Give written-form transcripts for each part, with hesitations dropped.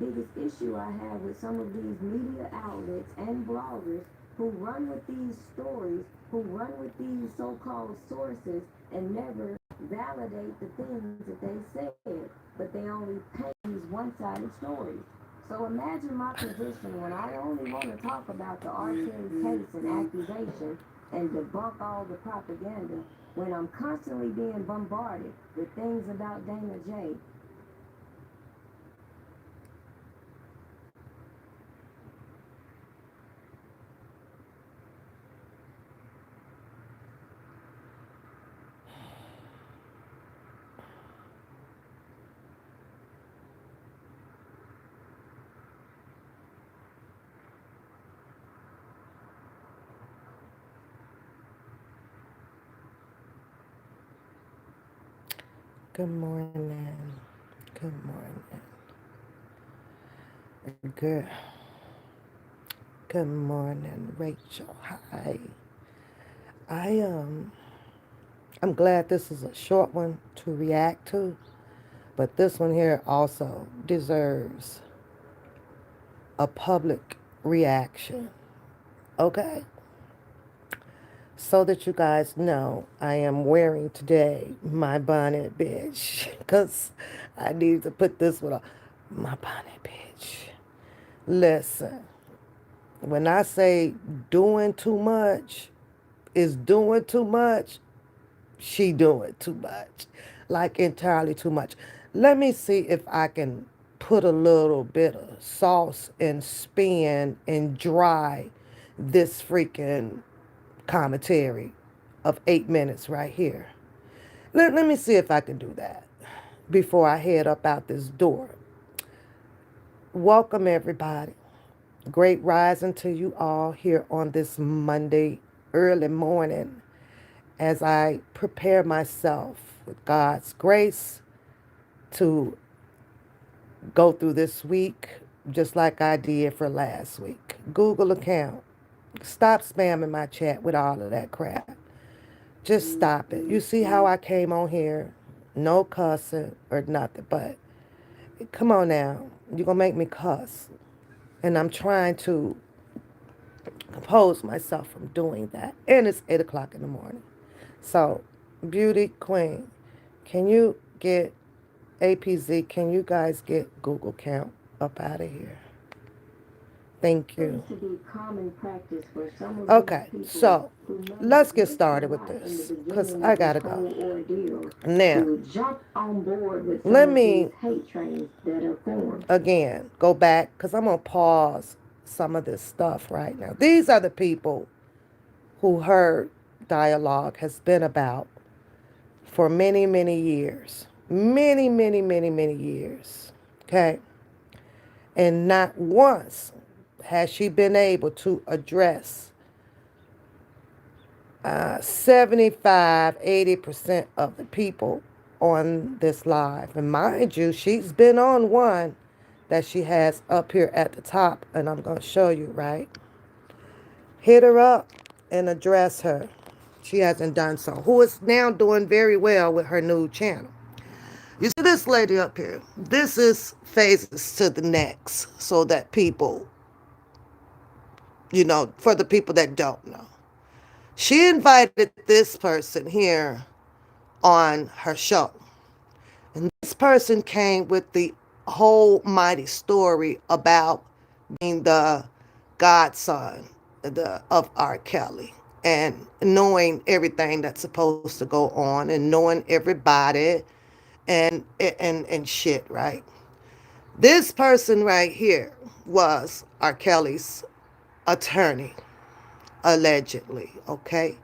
biggest issue I have with some of these media outlets and bloggers who run with these stories, who run with these so-called sources and never validate the things that they said, but they only paint these one-sided stories. So imagine my position when I only want to talk about the R. Kelly case and accusation and debunk all the propaganda when I'm constantly being bombarded with things about Dana J. Good morning. Good morning. Good. Good morning, Rachel. Hi. I I'm glad this is a short one to react to, but this one here also deserves a public reaction. Okay? So that you guys know, I am wearing today my bonnet, bitch, because I need to put this one on. My bonnet, bitch. Listen, when I say doing too much is doing too much, she doing too much. Like entirely too much. Let me see if I can put a little bit of sauce and spin and dry this freaking commentary of 8 minutes right here. Let me see if I can do that before I head up out this door. Welcome, everybody. Great rising to you all here on this Monday early morning as I prepare myself with God's grace to go through this week just like I did for last week. Google account. Stop spamming my chat with all of that crap. Just stop it. You see how I came on here? No cussing or nothing, but come on now. You're going to make me cuss. And I'm trying to compose myself from doing that. And it's 8 o'clock in the morning. So, Beauty Queen, can you get APZ? Can you guys get Google Count up out of here? Thank you. To be common practice for some of these Okay, people so who never let's get went through a started with lot in the this because beginning I of this gotta go. whole ordeal Now, to jump on board with some let of these me hate trains that are formed. again go back because I'm gonna pause some of this stuff right now. These are the people who heard dialogue has been about for many, many years. Many, many, many, many years. Okay? And not once has she been able to address 75, 80% of the people on this live. And mind you, she's been on one that she has up here at the top, and I'm going to show you, right? Hit her up and address her. She hasn't done so. Who is now doing very well with her new channel. You see this lady up here? This is phases to the next so that people, for the people that don't know. She invited this person here on her show. And this person came with the whole mighty story about being the godson of R. Kelly and knowing everything that's supposed to go on and knowing everybody and shit, right? This person right here was R. Kelly's attorney, allegedly, okay?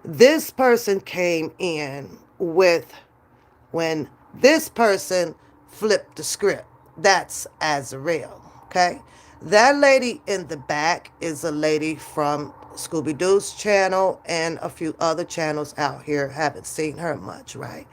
This person came in with when this person flipped the script. That's Azrael, okay? That lady in the back is a lady from Scooby Doo's channel and a few other channels out here. Haven't seen her much, right?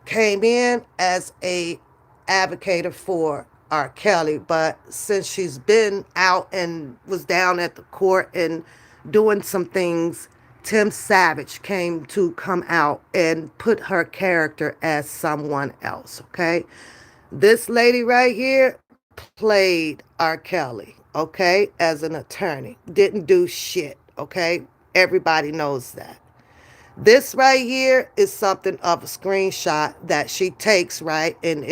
Came in as a advocate for R. Kelly, but since she's been out and was down at the court and doing some things, Tim Savage came to come out and put her character as someone else, okay? This lady right here, played R. Kelly, okay, as an attorney. Didn't do shit, okay? Everybody knows that. This right here is something of a screenshot that she takes, right? And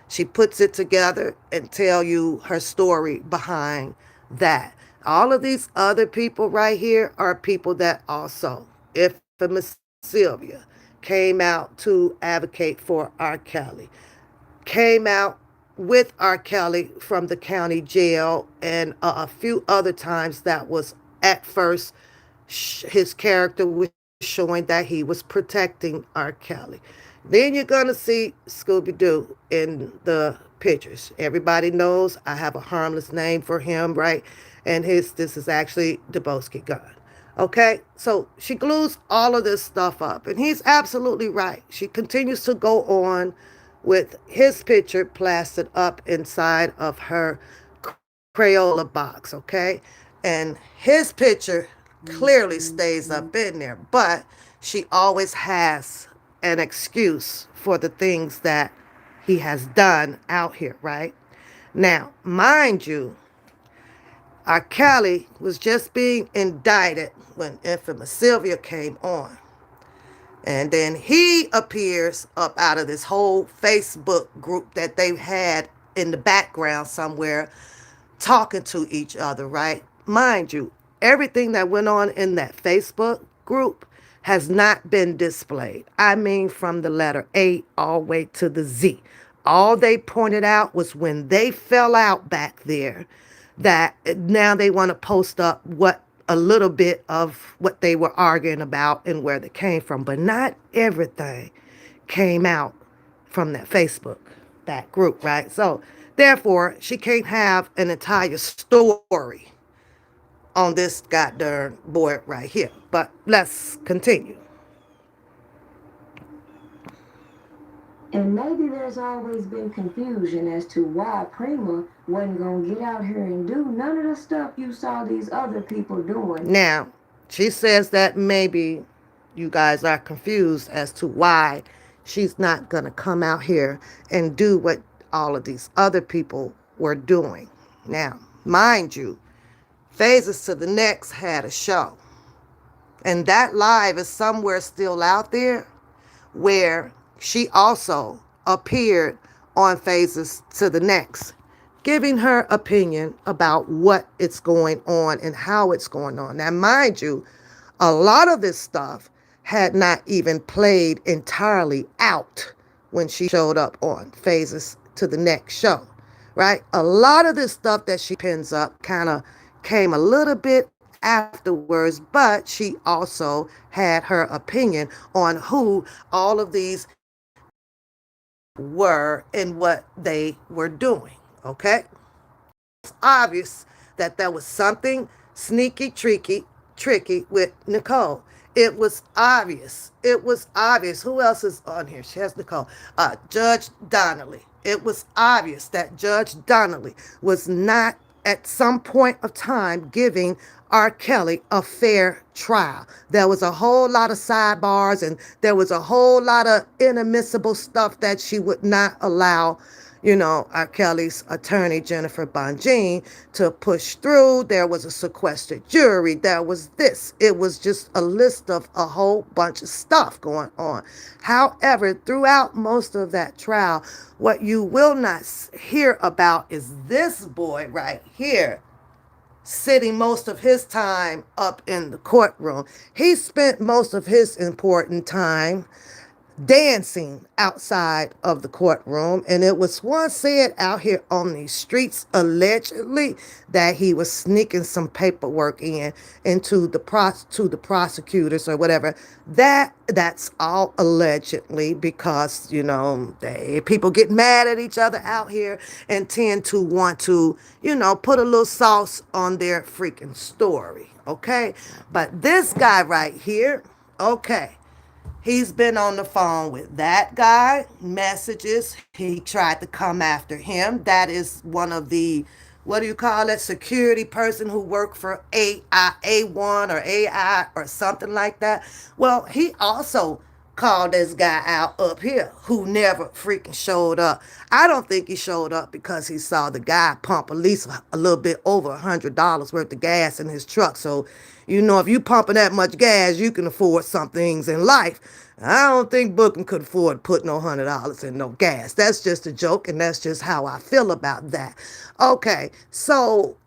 she puts it together and tell you her story behind that. All of these other people right here are people that also, infamous Sylvia, came out to advocate for R. Kelly, came out with R. Kelly from the county jail, and a few other times that was at first his character was showing that he was protecting R. Kelly. Then you're going to see Scooby Doo in the pictures. Everybody knows I have a harmless name for him, right? And this is actually Dubosky Gun. Okay, so she glues all of this stuff up, and he's absolutely right. She continues to go on with his picture plastered up inside of her Crayola box, okay? And his picture clearly stays up in there, but she always has an excuse for the things that he has done out here, right? Now, mind you, R. Kelly was just being indicted when infamous Sylvia came on. And then he appears up out of this whole Facebook group that they've had in the background somewhere talking to each other, right? Mind you, everything that went on in that Facebook group has not been displayed. I mean, from the letter A all the way to the Z. All they pointed out was when they fell out back there, that now they want to post up what a little bit of what they were arguing about and where they came from, but not everything came out from that Facebook, that group, right? So therefore, she can't have an entire story on this goddamn board right here. But let's continue. And maybe there's always been confusion as to why Prima wasn't gonna get out here and do none of the stuff you saw these other people doing. Now, she says that maybe you guys are confused as to why she's not going to come out here and do what all of these other people were doing. Now, mind you, Phases to the Next had a show. And that live is somewhere still out there where she also appeared on Phases to the Next, giving her opinion about what it's going on and how it's going on. Now, mind you, a lot of this stuff had not even played entirely out when she showed up on Phases to the Next show, right? A lot of this stuff that she pins up kind of came a little bit afterwards, but she also had her opinion on who all of these were and what they were doing, okay? It's obvious that there was something sneaky, tricky with Nicole. It was obvious. It was obvious. Who else is on here? She has Nicole. Judge Donnelly. It was obvious that Judge Donnelly was not at some point of time giving R. Kelly a fair trial. There was a whole lot of sidebars and there was a whole lot of inadmissible stuff that she would not allow, R. Kelly's attorney, Jennifer Bonjean, to push through. There was a sequestered jury. There was this. It was just a list of a whole bunch of stuff going on. However, throughout most of that trial, what you will not hear about is this boy right here, sitting most of his time up in the courtroom. He spent most of his important time dancing outside of the courtroom, and it was once said out here on these streets allegedly that he was sneaking some paperwork into the prosecutors or whatever. That's all allegedly, because people get mad at each other out here and tend to want to put a little sauce on their freaking story, okay? But this guy right here, okay, he's been on the phone with that guy, messages. He tried to come after him. That is one of the, what do you call it, security person who worked for A1 or AI or something like that. Well, he also call this guy out up here who never freaking showed up. I don't think he showed up because he saw the guy pump at least a little bit over $100 worth of gas in his truck. So, if you pumping that much gas, you can afford some things in life. I don't think Bookum could afford to put no $100 in no gas. That's just a joke, and that's just how I feel about that. Okay, so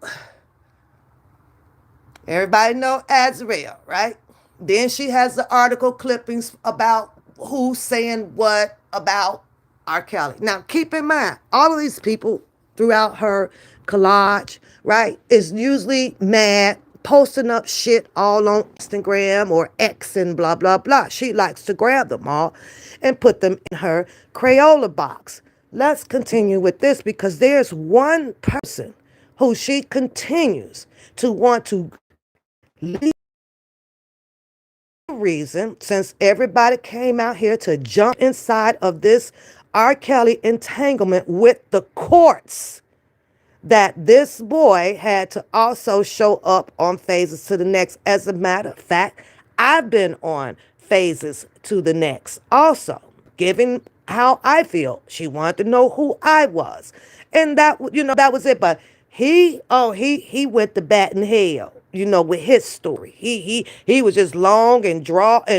everybody know Azrael, right? Then she has the article clippings about who's saying what about R. Kelly. Now, keep in mind, all of these people throughout her collage, right, is usually mad, posting up shit all on Instagram or X and blah, blah, blah. She likes to grab them all and put them in her Crayola box. Let's continue with this because there's one person who she continues to want to leave reason, since everybody came out here to jump inside of this R. Kelly entanglement with the courts, that this boy had to also show up on Phases to the Next. As a matter of fact, I've been on Phases to the Next also, giving how I feel. She wanted to know who I was. And that was it. But he went to bat in hell, with his story. He was just long drawed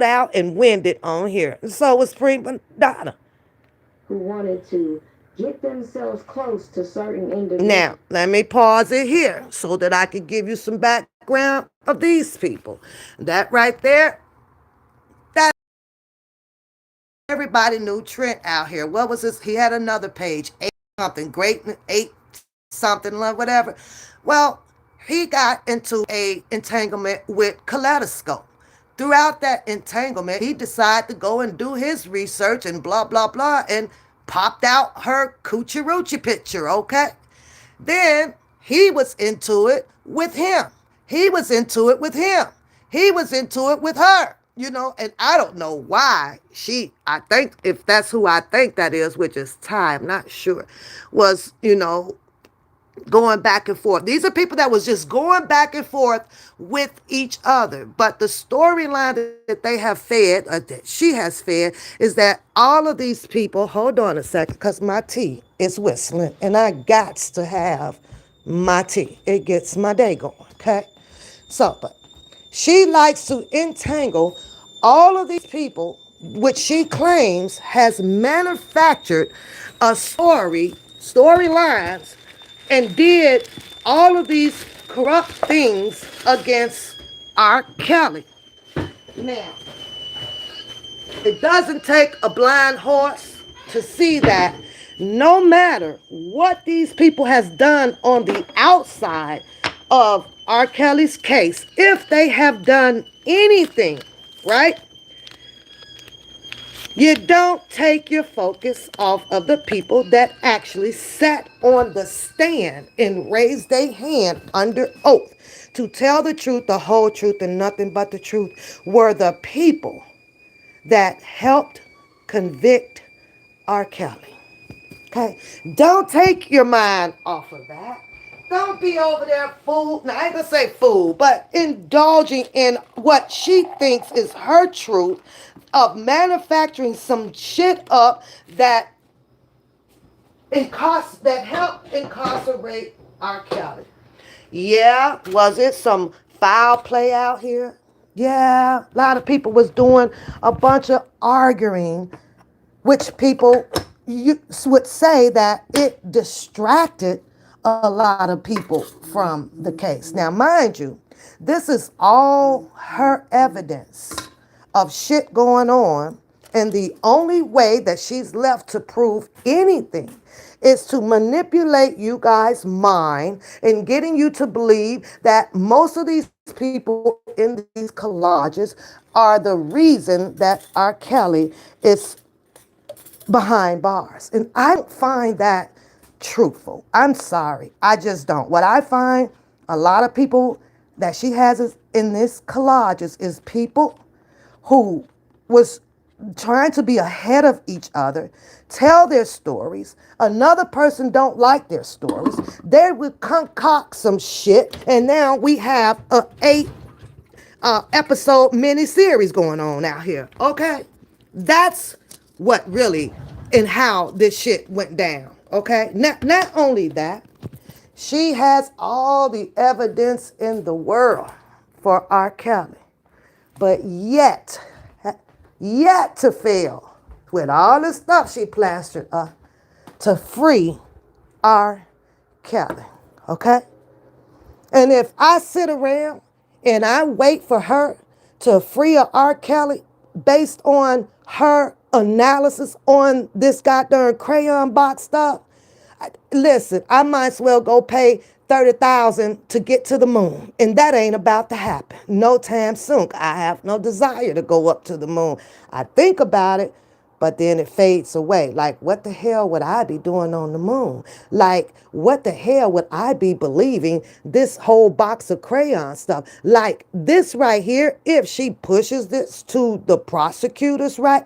out and winded on here. And so was Prima Donna. Who wanted to get themselves close to certain individuals. Now, let me pause it here so that I can give you some background of these people. That right there, that everybody knew Trent out here. What was this? He had another page, 8 something, whatever. Well, he got into a entanglement with Kaleidoscope. Throughout that entanglement, he decided to go and do his research and blah, blah, blah, and popped out her coochie roochie picture, okay? Then he was into it with him. He was into it with him. He was into it with her, and I don't know why I think if that's who I think that is, which is Ty, I'm not sure, was, going back and forth. These are people that was just going back and forth with each other. But the storyline that they have fed, that she has fed, is that all of these people, hold on a second, because my tea is whistling, and I got to have my tea. It gets my day going, okay? So, but she likes to entangle all of these people, which she claims has manufactured a storylines, and did all of these corrupt things against R. Kelly. Now, it doesn't take a blind horse to see that no matter what these people has done on the outside of R. Kelly's case, if they have done anything, right? You don't take your focus off of the people that actually sat on the stand and raised their hand under oath to tell the truth, the whole truth, and nothing but the truth, were the people that helped convict R. Kelly. Okay? Don't take your mind off of that. Don't be over there fool. Now, I ain't gonna say fool, but indulging in what she thinks is her truth of manufacturing some shit up that helped incarcerate R. Kelly. Yeah, was it some foul play out here? Yeah, a lot of people was doing a bunch of arguing, which people would say that it distracted a lot of people from the case. Now, mind you, this is all her evidence of shit going on, and the only way that she's left to prove anything is to manipulate you guys' mind and getting you to believe that most of these people in these collages are the reason that R. Kelly is behind bars. And I don't find that truthful. I'm sorry. I just don't. What I find a lot of people that she has in this collages is people who was trying to be ahead of each other, tell their stories. Another person don't like their stories. They would concoct some shit, and now we have episode mini series going on out here. Okay, that's what really and how this shit went down. Okay, not only that, she has all the evidence in the world for R. Kelly, but yet to fail with all the stuff she plastered up to free R. Kelly. Okay? And if I sit around and I wait for her to free a R. Kelly based on her analysis on this goddamn crayon box stuff, listen, I might as well go pay 30,000 to get to the moon. And that ain't about to happen. No time soon. I have no desire to go up to the moon. I think about it, but then it fades away. Like, what the hell would I be doing on the moon? Like, what the hell would I be believing this whole box of crayon stuff? Like, this right here, if she pushes this to the prosecutors, right,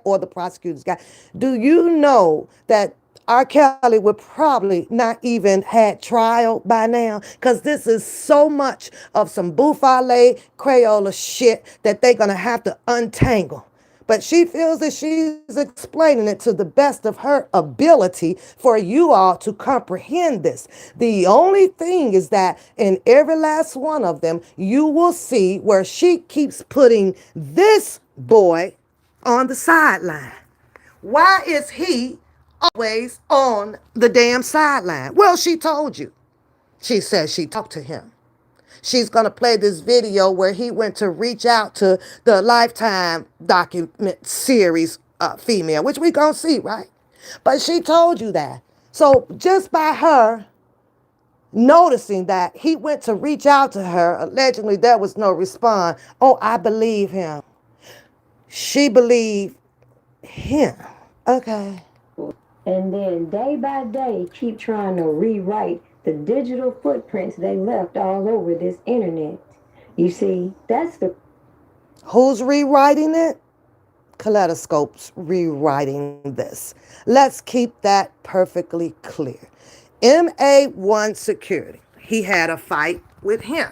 or the prosecutors guy, do you know that R. Kelly would probably not even had trial by now, because this is so much of some Buffale Crayola shit that they're going to have to untangle. But she feels that she's explaining it to the best of her ability for you all to comprehend this. The only thing is that in every last one of them, you will see where she keeps putting this boy on the sideline. Why is he always on the damn sideline? Well, she told you. She says she talked to him. She's going to play this video where he went to reach out to the Lifetime document series female, which we going to see, right? But she told you that. So just by her noticing that he went to reach out to her, allegedly there was no response. Oh, I believe him. She believed him. Okay. And then day by day keep trying to rewrite the digital footprints they left all over this internet. You see, that's the Who's rewriting it? Kaleidoscope's rewriting this. Let's keep that perfectly clear. MA1 Security, he had a fight with him.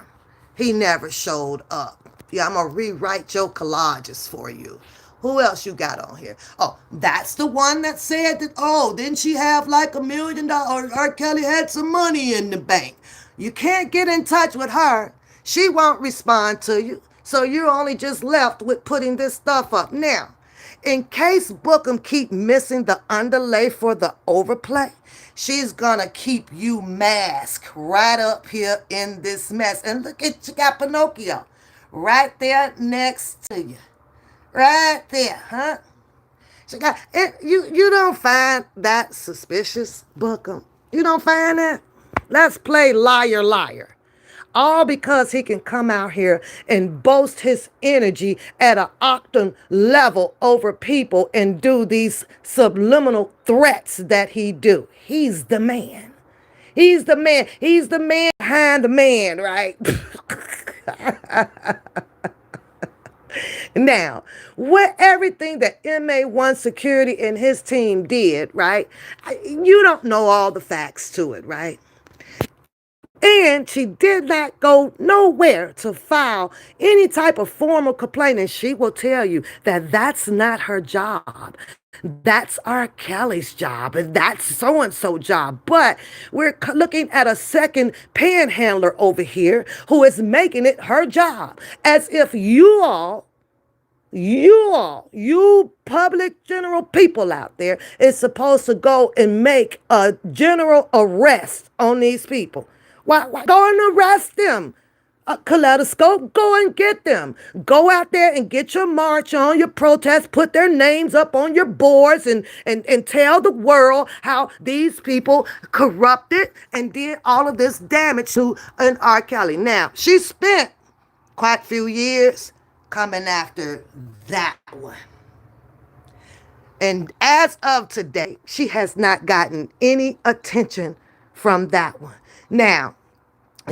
He never showed up. Yeah, I'm going to rewrite your collages for you. Who else you got on here? Oh, that's the one that said that, oh, didn't she have like $1 million? R. Kelly had some money in the bank. You can't get in touch with her. She won't respond to you. So you're only just left with putting this stuff up. Now, in case Bookum keep missing the underlay for the overplay, she's gonna keep you masked right up here in this mess. And look at, you got Pinocchio right there next to you. Right there, huh? She got it. You don't find that suspicious, Bookum? You don't find that? Let's play liar, liar. All because he can come out here and boast his energy at an octane level over people and do these subliminal threats that he do. He's the man. He's the man. He's the man behind the man, right? Now, with everything that MA1 Security and his team did, right? You don't know all the facts to it, right? And she did not go nowhere to file any type of formal complaint. And she will tell you that that's not her job. That's R. Kelly's job. And that's so-and-so job. But we're looking at a second panhandler over here who is making it her job. As if you public general people out there is supposed to go and make a general arrest on these people. Why go and arrest them? Kaleidoscope, go and get them. Go out there and get your march on, your protest, put their names up on your boards and tell the world how these people corrupted and did all of this damage to an R. Kelly. Now, she spent quite a few years coming after that one. And as of today, she has not gotten any attention from that one. Now,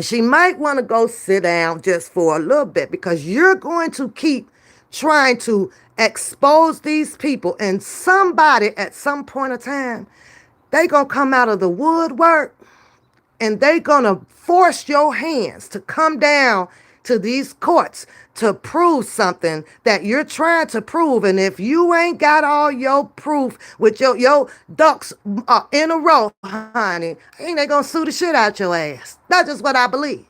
she might want to go sit down just for a little bit, because you're going to keep trying to expose these people, and somebody at some point of time, they going to come out of the woodwork and they going to force your hands to come down to these courts to prove something that you're trying to prove. And if you ain't got all your proof with your ducks in a row, honey, ain't they gonna sue the shit out your ass? That's just what I believe.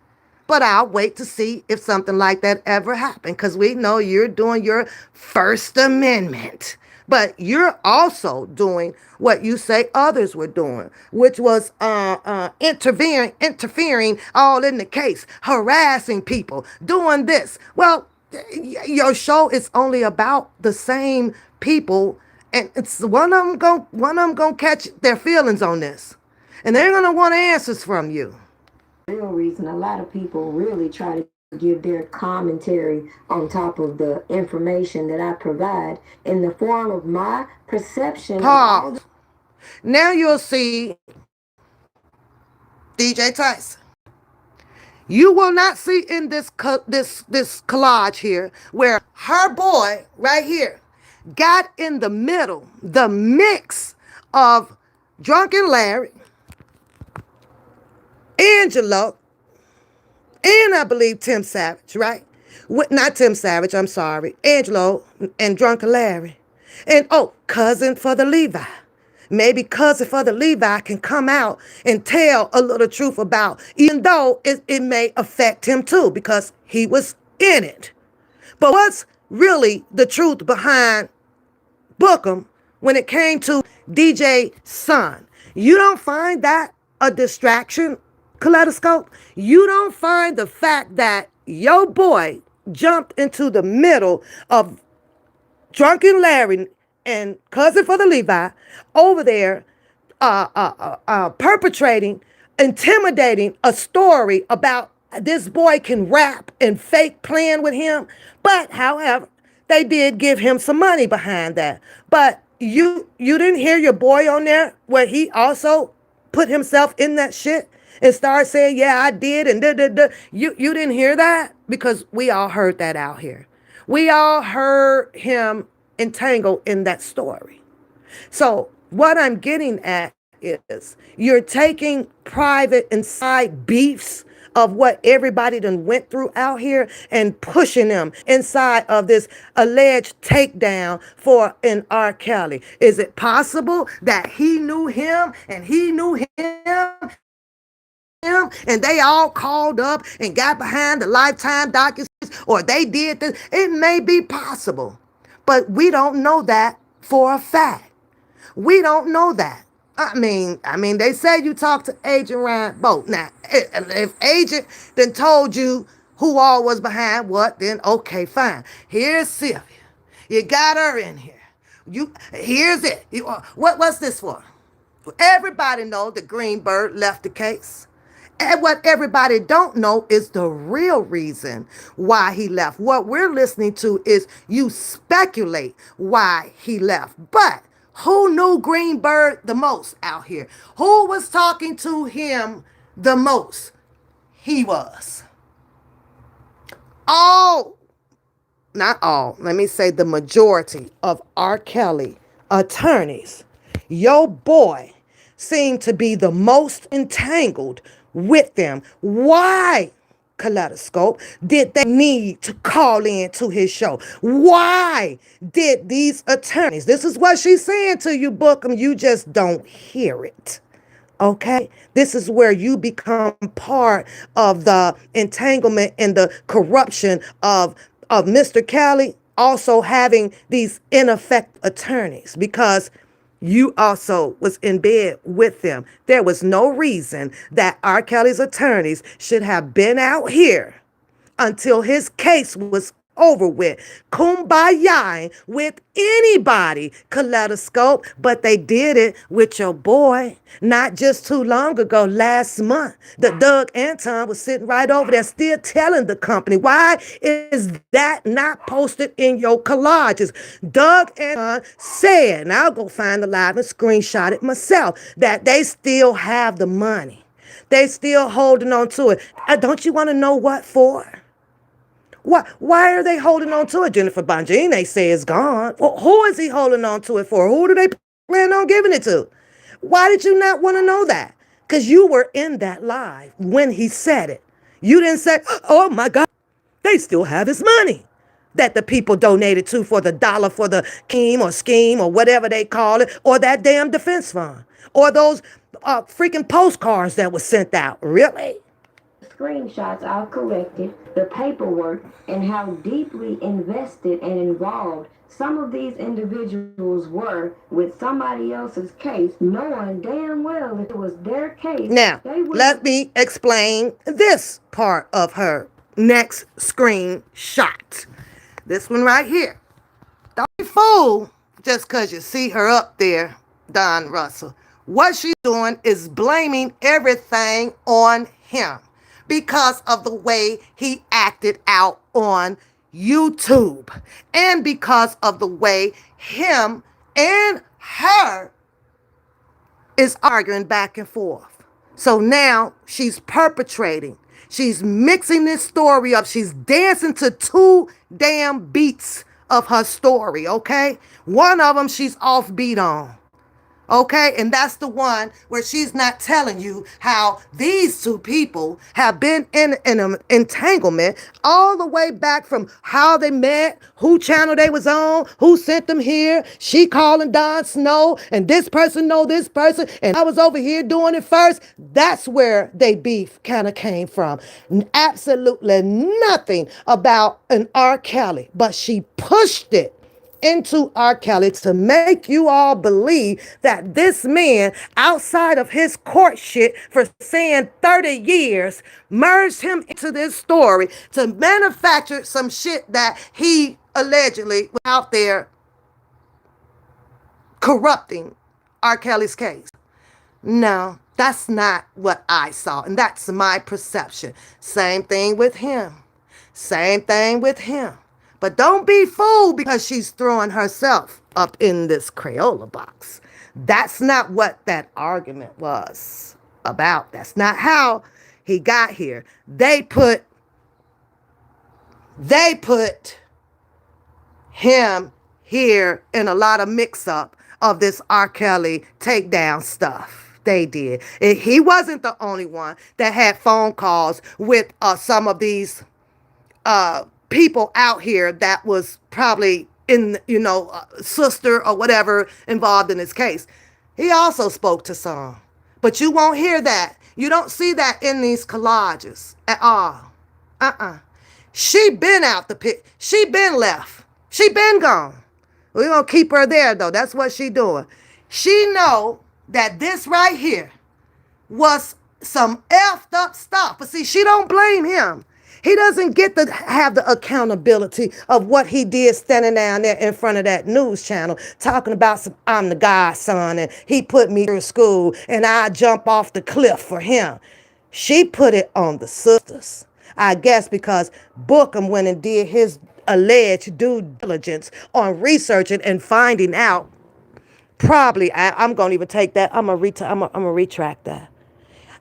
But I'll wait to see if something like that ever happened, because we know you're doing your First Amendment. But you're also doing what you say others were doing, which was interfering all in the case, harassing people, doing this. Well, your show is only about the same people, and it's one of them gonna catch their feelings on this, and they're gonna want answers from you. Real reason a lot of people really try to give their commentary on top of the information that I provide in the form of my perception of all the. Pause. Now you'll see DJ Tyson. You will not see in this collage here where her boy right here got in the middle, the mix of Drunken Larry, Angelo, and I believe Tim Savage, right? Not Tim Savage, I'm sorry. Angelo and Drunken Larry. And oh, cousin for the Levi. Maybe cousin for the Levi can come out and tell a little truth about, even though it may affect him too, because he was in it. But what's really the truth behind bookum when it came to DJ Son? You don't find that a distraction, Kaleidoscope? You don't find the fact that your boy jumped into the middle of Drunken Larry and cousin for the Levi over there perpetrating, intimidating a story about this boy can rap and fake playing with him. But however, they did give him some money behind that. But you didn't hear your boy on there where he also put himself in that shit and start saying, yeah, I did, and da, da, da. You didn't hear that? Because we all heard that out here. We all heard him entangled in that story. So what I'm getting at is you're taking private and side beefs of what everybody done went through out here and pushing them inside of this alleged takedown for an R. Kelly. Is it possible that he knew him and he knew him and they all called up and got behind the Lifetime documents, or they did this? It may be possible, but we don't know that for a fact. We don't know that. They say you talk to Agent Ryan Boat. Now, if Agent then told you who all was behind what, then okay, fine. Here's Sylvia. You got her in here. Here's it. What's this for? Everybody knows that Greenberg left the case. And what everybody don't know is the real reason why he left. What we're listening to is you speculate why he left. But who knew Greenberg the most out here? Who was talking to him the most? He was. All, not all, let me say the majority of R. Kelly attorneys, your boy seemed to be the most entangled with them. Why, Kaleidoscope, did they need to call in to his show? Why did these attorneys, this is what she's saying to you, Bookum, you just don't hear it. Okay, this is where you become part of the entanglement and the corruption of Mr. Kelly also having these ineffective attorneys, because you also was in bed with them. There was no reason that R. Kelly's attorneys should have been out here until his case was over with, kumbayaing with anybody, Kaleidoscope. But they did it with your boy not just too long ago, last month. The Doug Anton was sitting right over there still telling the company. Why is that not posted in your collages? Doug Anton said, and I'll go find the live and screenshot it myself, that they still have the money. They still holding on to it. Don't you want to know what for? Why are they holding on to it? Jennifer Bongine, they say it's gone. Well, who is he holding on to it for? Who do they plan on giving it to? Why did you not want to know that? Because you were in that live when he said it. You didn't say, oh my God. They still have his money that the people donated to for the dollar for the scheme or whatever they call it, or that damn defense fund, or those freaking postcards that was sent out. Really? Screenshots I've collected, the paperwork, and how deeply invested and involved some of these individuals were with somebody else's case, knowing damn well if it was their case, Now, they would. let me explain this part of her next screenshot. This one right here. Don't be fooled just because you see her up there, Don Russell. What she's doing is blaming everything on him because of the way he acted out on YouTube and because of the way him and her is arguing back and forth. So now she's perpetrating. She's mixing this story up. She's dancing to two damn beats of her story, okay? One of them she's offbeat on. Okay, and that's the one where she's not telling you how these two people have been in an entanglement all the way back from how they met, who channel they was on, who sent them here. She calling Don Snow, and this person know this person, and I was over here doing it first. That's where they beef kind of came from. Absolutely nothing about an R. Kelly, but she pushed it into R. Kelly to make you all believe that this man, outside of his court shit for saying 30 years, merged him into this story to manufacture some shit that he allegedly was out there corrupting R. Kelly's case. No, that's not what I saw, and that's my perception. Same thing with him. Same thing with him. But don't be fooled because she's throwing herself up in this Crayola box. That's not what that argument was about. That's not how he got here. They put him here in a lot of mix-up of this R. Kelly takedown stuff. They did. He wasn't the only one that had phone calls with some of these people out here that was probably in, sister or whatever involved in this case. He also spoke to some. But you won't hear that. You don't see that in these collages at all. She been out the pit. She been left. She been gone. We're going to keep her there, though. That's what she doing. She know that this right here was some effed up stuff. But see, she don't blame him. He doesn't get to have the accountability of what he did standing down there in front of that news channel talking about I'm the godson and he put me through school and I jump off the cliff for him. She put it on the sisters. I guess because Bookum went and did his alleged due diligence on researching and finding out. Probably, I'm going to even take that. I'm going to retract that.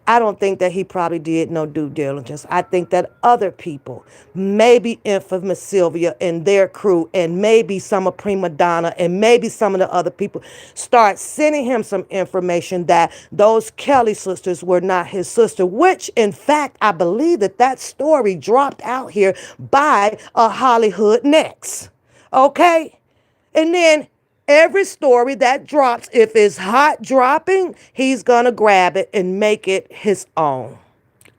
I don't think that he probably did no due diligence. I think that other people, maybe Infamous Sylvia and their crew, and maybe some of Prima Donna, and maybe some of the other people, start sending him some information that those Kelly sisters were not his sister, which, in fact, I believe that story dropped out here by a Hollywood Next. Okay? And then every story that drops, if it's hot dropping, he's going to grab it and make it his own.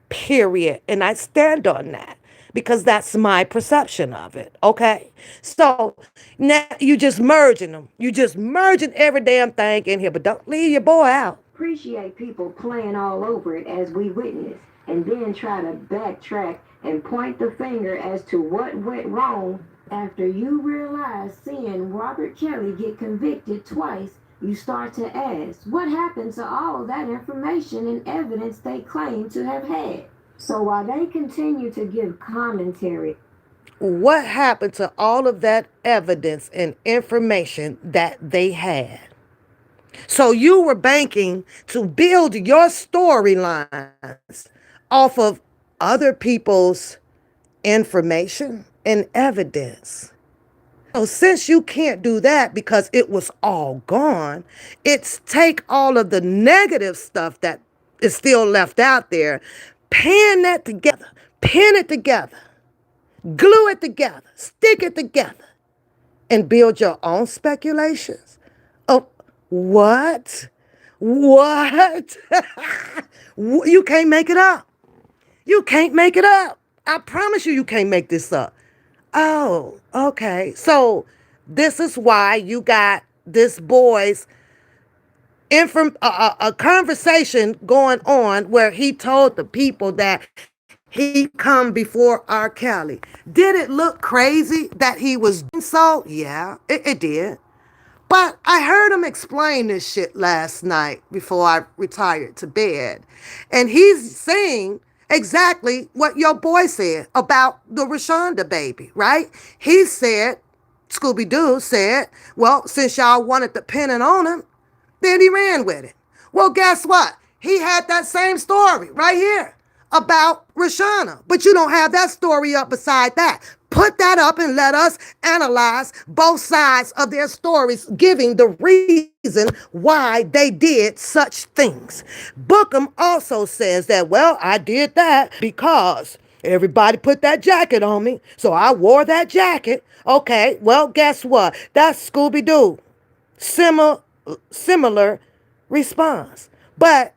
Period. And I stand on that because that's my perception of it. Okay? So now you just merging them. You just merging every damn thing in here, but don't leave your boy out. Appreciate people playing all over it as we witness and then try to backtrack and point the finger as to what went wrong. After you realize seeing Robert Kelly get convicted twice, you start to ask, what happened to all that information and evidence they claim to have had? So while they continue to give commentary, what happened to all of that evidence and information that they had? So you were banking to build your storylines off of other people's information and evidence. So since you can't do that because it was all gone, it's take all of the negative stuff that is still left out there, pin it together, Glue it together, stick it together, and build your own speculations. Oh, what? What? You can't make it up. You can't make it up. I promise you, you can't make this up. Oh, okay. So this is why you got this boy's a conversation going on where he told the people that he come before R. Kelly. Did it look crazy that he was doing so? Yeah, it did. But I heard him explain this shit last night before I retired to bed. And he's saying exactly what your boy said about the Rashonda baby, right? He said, Scooby Doo said, well, since y'all wanted to pin it on him, then he ran with it. Well, guess what? He had that same story right here about Rashana, but you don't have that story up beside that. Put that up and let us analyze both sides of their stories, giving the reason why they did such things. Bookum also says that, well, I did that because everybody put that jacket on me, so I wore that jacket. Okay, well, guess what? That's Scooby Doo. Similar response. But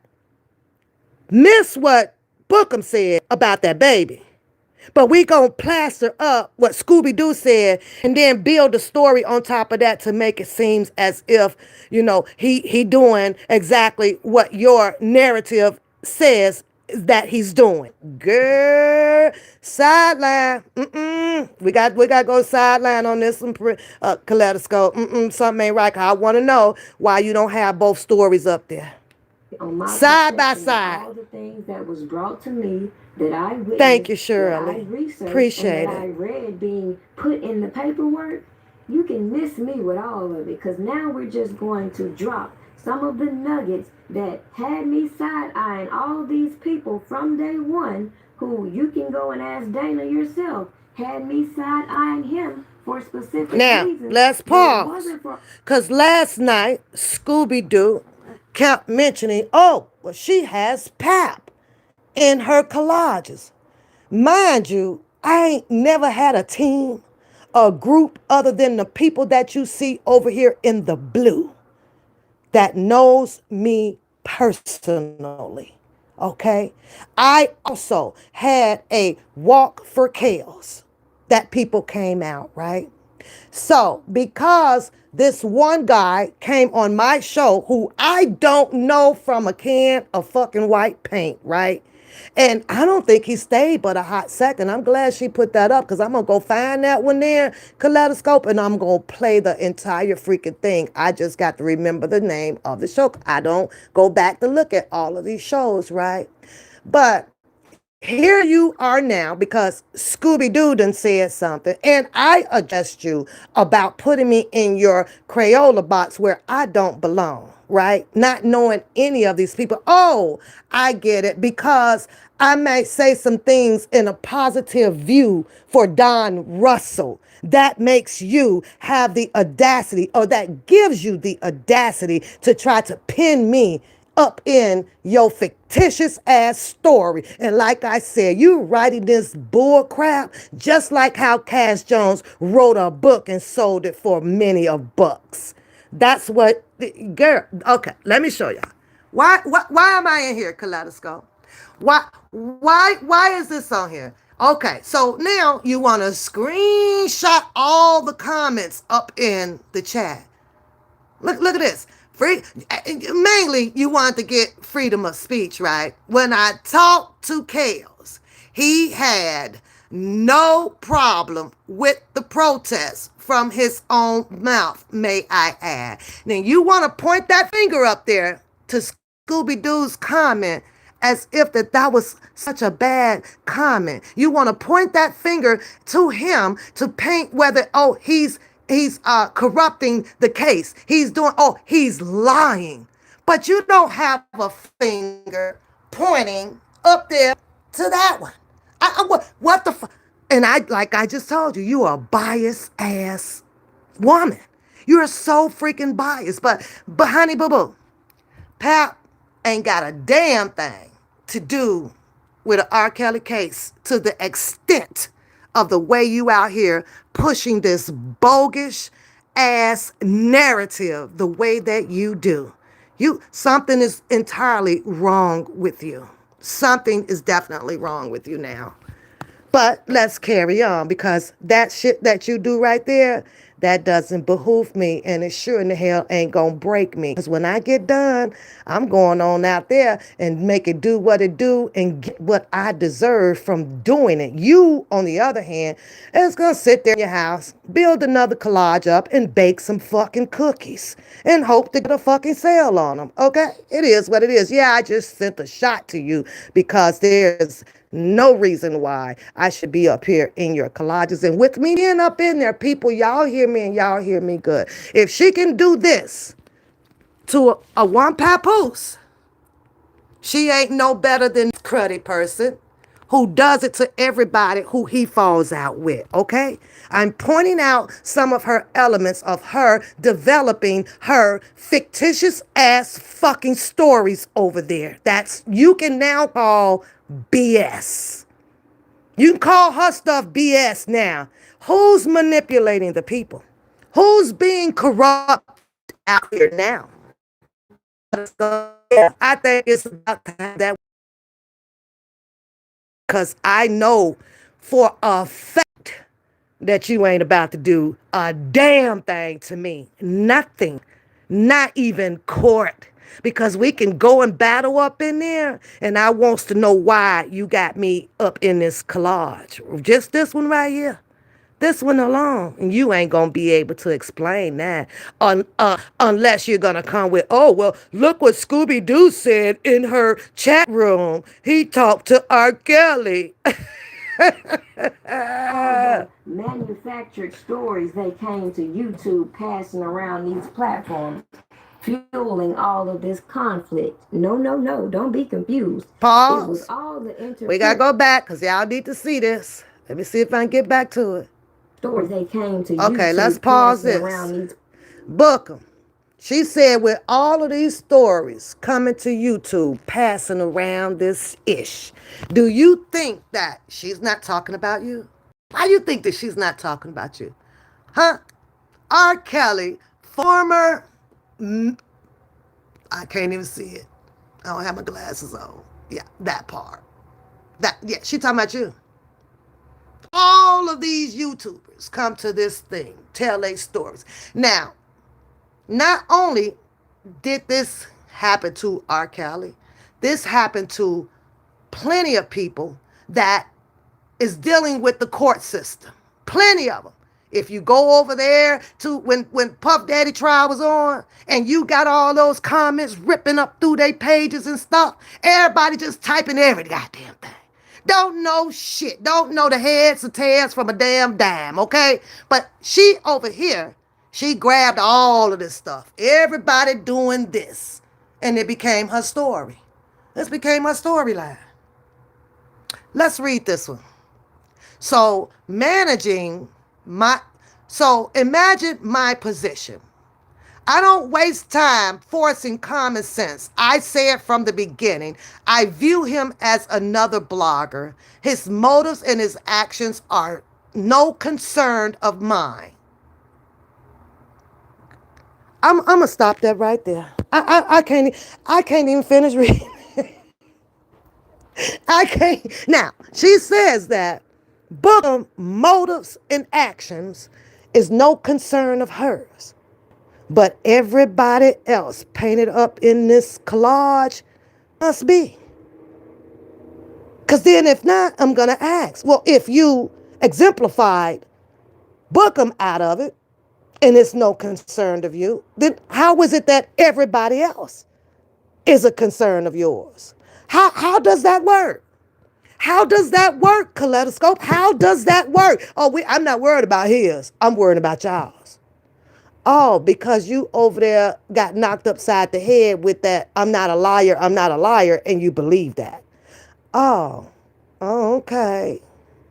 miss what Bookum said about that baby. But we gonna plaster up what Scooby-Doo said and then build a story on top of that to make it seem as if, he doing exactly what your narrative says that he's doing. Girl, sideline. We got to go sideline on this one, kaleidoscope. Something ain't right. I want to know why you don't have both stories up there. On my Side by perception of side. all the things that was brought to me, that I Thank witnessed, you, that I Shirley. researched, and Appreciate that I it. read being put in the paperwork, you can miss me with all of it, because now we're just going to drop some of the nuggets that had me side-eyeing all these people from day one, who you can go and ask Dana yourself, had me side-eyeing him for specific Now, reasons. let's But it pause. wasn't for Because last night, Scooby-Doo kept mentioning, oh, well, she has pap in her collages. Mind you, I ain't never had a team, a group other than the people that you see over here in the blue that knows me personally. Okay? I also had a walk for chaos that people came out, right? So, because this one guy came on my show who I don't know from a can of fucking white paint, right? And I don't think he stayed but a hot second. I'm glad she put that up because I'm going to go find that one there, Kaleidoscope, and I'm going to play the entire freaking thing. I just got to remember the name of the show. I don't go back to look at all of these shows, right? But here you are now because Scooby-Doo done said something, and I addressed you about putting me in your Crayola box where I don't belong, right? Not knowing any of these people. Oh, I get it, because I may say some things in a positive view for Don Russell. That makes you have the audacity, or that gives you the audacity to try to pin me up in your fictitious ass story. And like I said, you writing this bull crap just like how Cash Jones wrote a book and sold it for many of bucks. That's what, girl, okay, let me show y'all. Why am I in here, Kaleidoscope? Why is this on here? Okay, so now you want to screenshot all the comments up in the chat. Look at this. Mainly, you want to get freedom of speech, right? When I talked to Chaos, he had no problem with the protest from his own mouth, may I add. Then you want to point that finger up there to Scooby-Doo's comment as if that was such a bad comment. You want to point that finger to him to paint whether, oh, he's corrupting the case. He's lying. But you don't have a finger pointing up there to that one. What the fuck? And like I just told you, you are a biased ass woman. You're so freaking biased. But honey boo boo, Pap ain't got a damn thing to do with an R. Kelly case to the extent of the way you out here pushing this bogus ass narrative the way that you do. Something is entirely wrong with you. Something is definitely wrong with you now. But let's carry on, because that shit that you do right there, that doesn't behoove me, and it sure in the hell ain't gonna break me. Because when I get done, I'm going on out there and make it do what it do and get what I deserve from doing it. You, on the other hand, is gonna sit there in your house, build another collage up, and bake some fucking cookies and hope to get a fucking sale on them. Okay? It is what it is. Yeah, I just sent a shot to you because there's no reason why I should be up here in your collages. And with me being up in there, people, y'all hear me and y'all hear me good. If she can do this to a one papoose, she ain't no better than this cruddy person who does it to everybody who he falls out with, okay? I'm pointing out some of her elements of her developing her fictitious ass fucking stories over there. That's, you can now call BS. You can call her stuff BS now. Who's manipulating the people? Who's being corrupt out here now? I think it's about time that, because I know for a fact that you ain't about to do a damn thing to me. Nothing. Not even court. Because we can go and battle up in there, and I wants to know why you got me up in this collage. Just this one right here. This one alone. And you ain't going to be able to explain that unless you're going to come with, oh, well, look what Scooby-Doo said in her chat room. He talked to R. Kelly. All the manufactured stories they came to YouTube passing around these platforms, fueling all of this conflict. No, don't be confused. Pause. It was all the We got to go back because y'all need to see this. Let me see if I can get back to it. Stories they came to okay, YouTube let's pause this. Bookum. She said with all of these stories coming to YouTube, passing around this ish, do you think that she's not talking about you? Why do you think that she's not talking about you? Huh? R. Kelly, former, I can't even see it. I don't have my glasses on. Yeah, that part. Yeah, she talking about you. All of these YouTubers come to this thing, tell their stories. Now, not only did this happen to R. Kelly, this happened to plenty of people that is dealing with the court system. Plenty of them. If you go over there to when Puff Daddy trial was on and you got all those comments ripping up through their pages and stuff, everybody just typing every goddamn thing. Don't know shit. Don't know the heads or tails from a damn dime, okay? But she over here, she grabbed all of this stuff. Everybody doing this. And it became her story. This became her storyline. Let's read this one. So imagine my position. I don't waste time forcing common sense. I say it from the beginning. I view him as another blogger. His motives and his actions are no concern of mine. I'm gonna stop that right there. I can't even finish reading. I can't. Now, she says that Bookum motives and actions is no concern of hers. But everybody else painted up in this collage must be. Because then if not, I'm going to ask, well, if you exemplified Bookum out of it, and it's no concern of you, then how is it that everybody else is a concern of yours? How does that work? How does that work, Kaleidoscope? How does that work? Oh, I'm not worried about his. I'm worried about y'all's. Oh, because you over there got knocked upside the head with that, I'm not a liar, and you believe that. Oh, okay.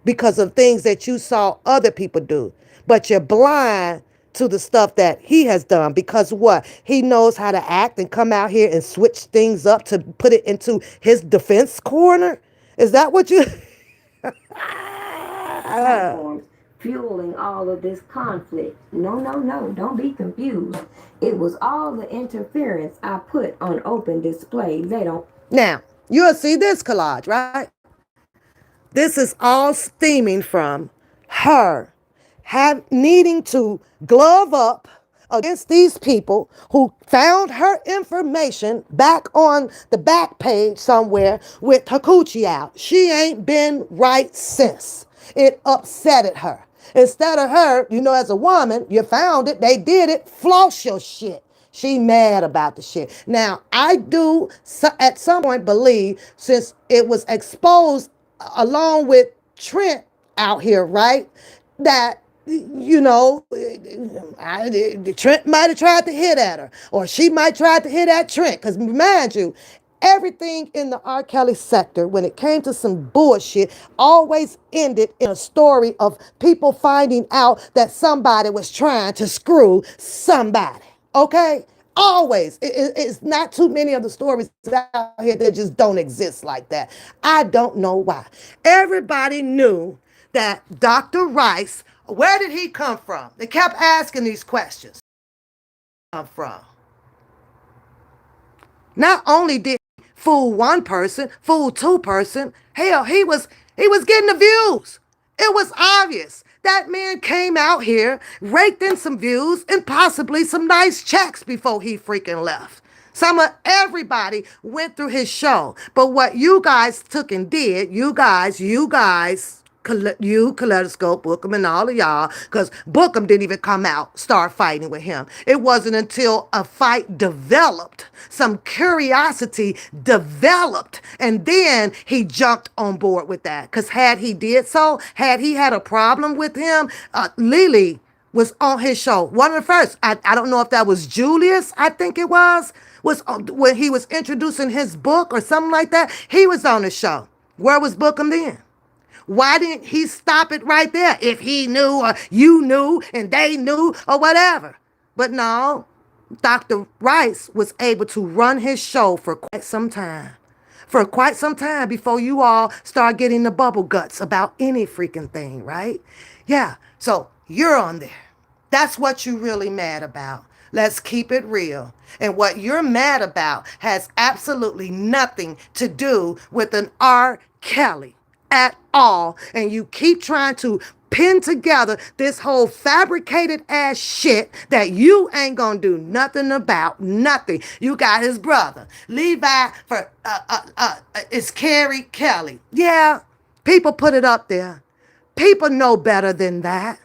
Because of things that you saw other people do. But you're blind to the stuff that he has done. Because what? He knows how to act and come out here and switch things up to put it into his defense corner? Is that what you... platforms fueling all of this conflict. No, no, no, don't be confused. It was all the interference I put on open display. They don't. Now, you'll see this collage, right? This is all stemming from her needing to glove up against these people who found her information back on the back page somewhere with her coochie out. She ain't been right since. It upsetted her. Instead of her, as a woman, you found it, they did it, floss your shit. She mad about the shit. Now, I do at some point believe, since it was exposed along with Trent out here, right, that Trent might have tried to hit at her, or she might try to hit at Trent. Because mind you, everything in the R. Kelly sector, when it came to some bullshit, always ended in a story of people finding out that somebody was trying to screw somebody. Okay? Always. It's not too many of the stories out here that just don't exist like that. I don't know why. Everybody knew that Dr. Rice, where did he come from? They kept asking these questions. Come from. Not only did he fool one person, fool two person, hell, he was getting the views. It was obvious. That man came out here, raked in some views and possibly some nice checks before he freaking left. Some of everybody went through his show. But what you guys took and did, you guys, Kaleidoscope, Bookum, and all of y'all, because Bookum didn't even come out, start fighting with him. It wasn't until a fight developed, some curiosity developed, and then he jumped on board with that. Because had he did so, had he had a problem with him, Lily was on his show. One of the first. I don't know if that was Julius, I think it was when he was introducing his book or something like that. He was on the show. Where was Bookum then? Why didn't he stop it right there? If he knew or you knew and they knew or whatever. But no, Dr. Rice was able to run his show for quite some time. For quite some time before you all start getting the bubble guts about any freaking thing, right? Yeah, so you're on there. That's what you're really mad about. Let's keep it real. And what you're mad about has absolutely nothing to do with an R. Kelly at all. And you keep trying to pin together this whole fabricated ass shit that you ain't gonna do nothing about. Nothing. You got his brother Levi for it's Carrie Kelly. Yeah, people put it up there. People know better than that.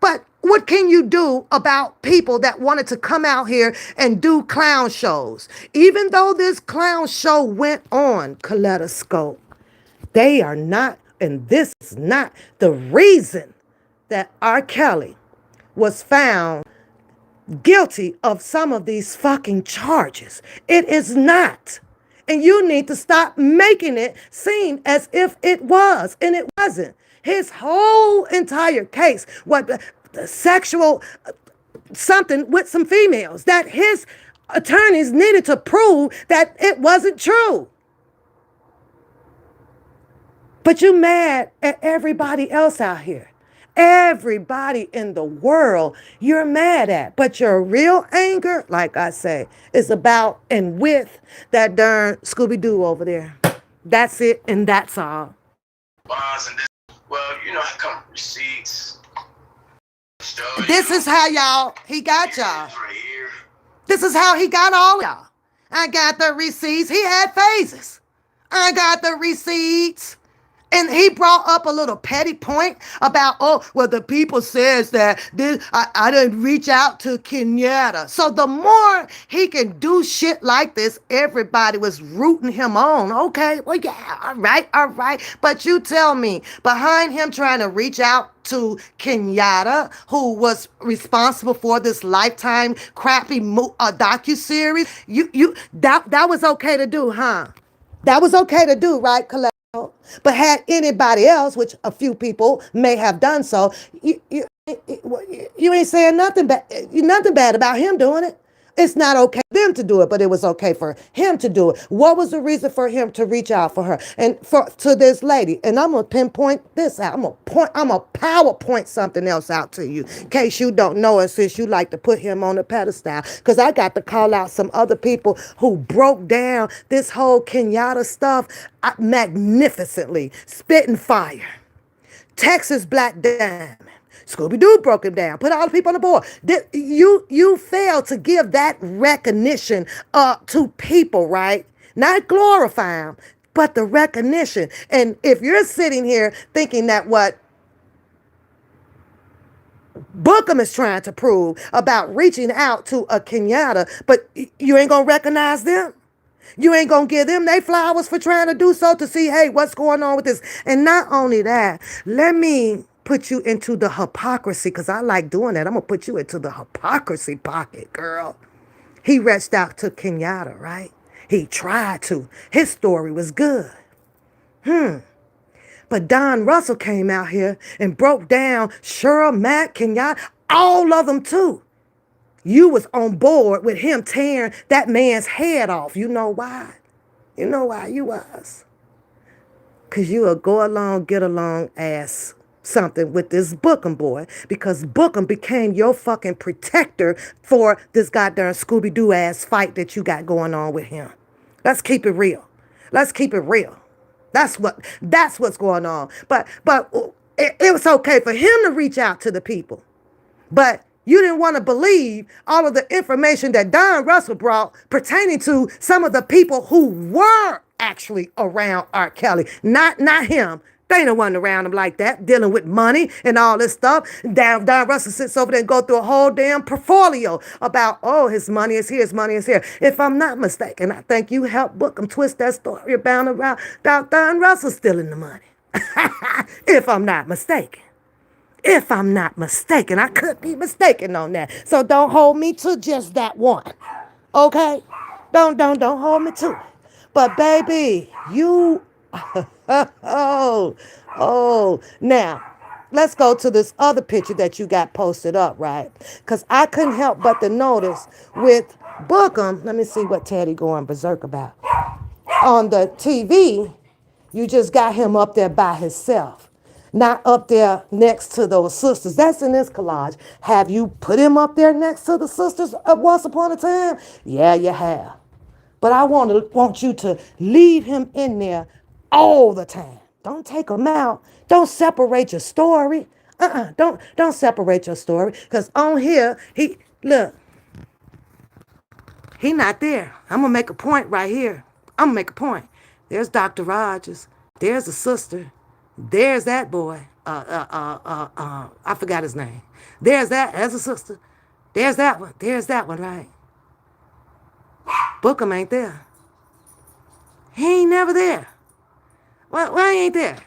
But what can you do about people that wanted to come out here and do clown shows? Even though this clown show went on, Kaleidoscope, they are not, and this is not the reason that R. Kelly was found guilty of some of these fucking charges. It is not. And you need to stop making it seem as if it was, and it wasn't. His whole entire case, the sexual something with some females, that his attorneys needed to prove that it wasn't true. But you mad at everybody else out here. Everybody in the world you're mad at. But your real anger, like I say, is about and with that darn Scooby-Doo over there. That's it, and that's all. Bonds and this, well, I come with receipts. This is how he got y'all. This is how he got all y'all. I got the receipts. He had phases. I got the receipts. And he brought up a little petty point about, the people says that I didn't reach out to Kenyatta. So the more he can do shit like this, everybody was rooting him on. Okay, well, yeah, all right. But you tell me, behind him trying to reach out to Kenyatta, who was responsible for this Lifetime crappy docuseries, that was okay to do, huh? That was okay to do, right, Colette? But had anybody else, which a few people may have done so, you ain't saying nothing bad about him doing it. It's not okay for them to do it, but it was okay for him to do it. What was the reason for him to reach out for her and for to this lady? And I'm gonna pinpoint this out. I'm gonna PowerPoint something else out to you in case you don't know it, since you like to put him on a pedestal. Because I got to call out some other people who broke down this whole Kenyatta stuff magnificently, spitting fire. Texas Black Diamond. Scooby-Doo broke him down. Put all the people on the board. You failed to give that recognition to people, right? Not glorify them, but the recognition. And if you're sitting here thinking that what Bookum is trying to prove about reaching out to a Kenyatta, but you ain't going to recognize them? You ain't going to give them their flowers for trying to do so, to see, hey, what's going on with this? And not only that, let me put you into the hypocrisy, because I like doing that. I'm going to put you into the hypocrisy pocket, girl. He reached out to Kenyatta, right? He tried to. His story was good. But Don Russell came out here and broke down Cheryl, Matt, Kenyatta, all of them too. You was on board with him tearing that man's head off. You know why? You know why you was? Because you a go along, get along ass something with this Bookum boy. Because Bookum became your fucking protector for this goddamn Scooby-Doo ass fight that you got going on with him. Let's keep it real. Let's keep it real. That's what's going on. But it was okay for him to reach out to the people. But you didn't want to believe all of the information that Don Russell brought pertaining to some of the people who were actually around R. Kelly. Not him. They ain't no one around him like that, dealing with money and all this stuff. Don Russell sits over there and go through a whole damn portfolio about, oh, his money is here, his money is here. If I'm not mistaken, I think you helped Bookum twist that story about Don Russell stealing the money. If I'm not mistaken. If I'm not mistaken, I could be mistaken on that. So don't hold me to just that one. Okay? Don't hold me to it. But baby, you now let's go to this other picture that you got posted up, right? Because I couldn't help but to notice with Bookum, let me see what Teddy going berserk about. On the TV, you just got him up there by himself. Not up there next to those sisters. That's in this collage. Have you put him up there next to the sisters once upon a time? Yeah, you have. But I want you to leave him in there all the time. Don't take him out. Don't separate your story. Don't separate your story. Because on here, he not there. I'm going to make a point right here. I'm going to make a point. There's Dr. Rogers. There's a sister. There's that boy. I forgot his name. There's a sister. There's that one. There's that one, right? Bookum ain't there. He ain't never there. Why he ain't there?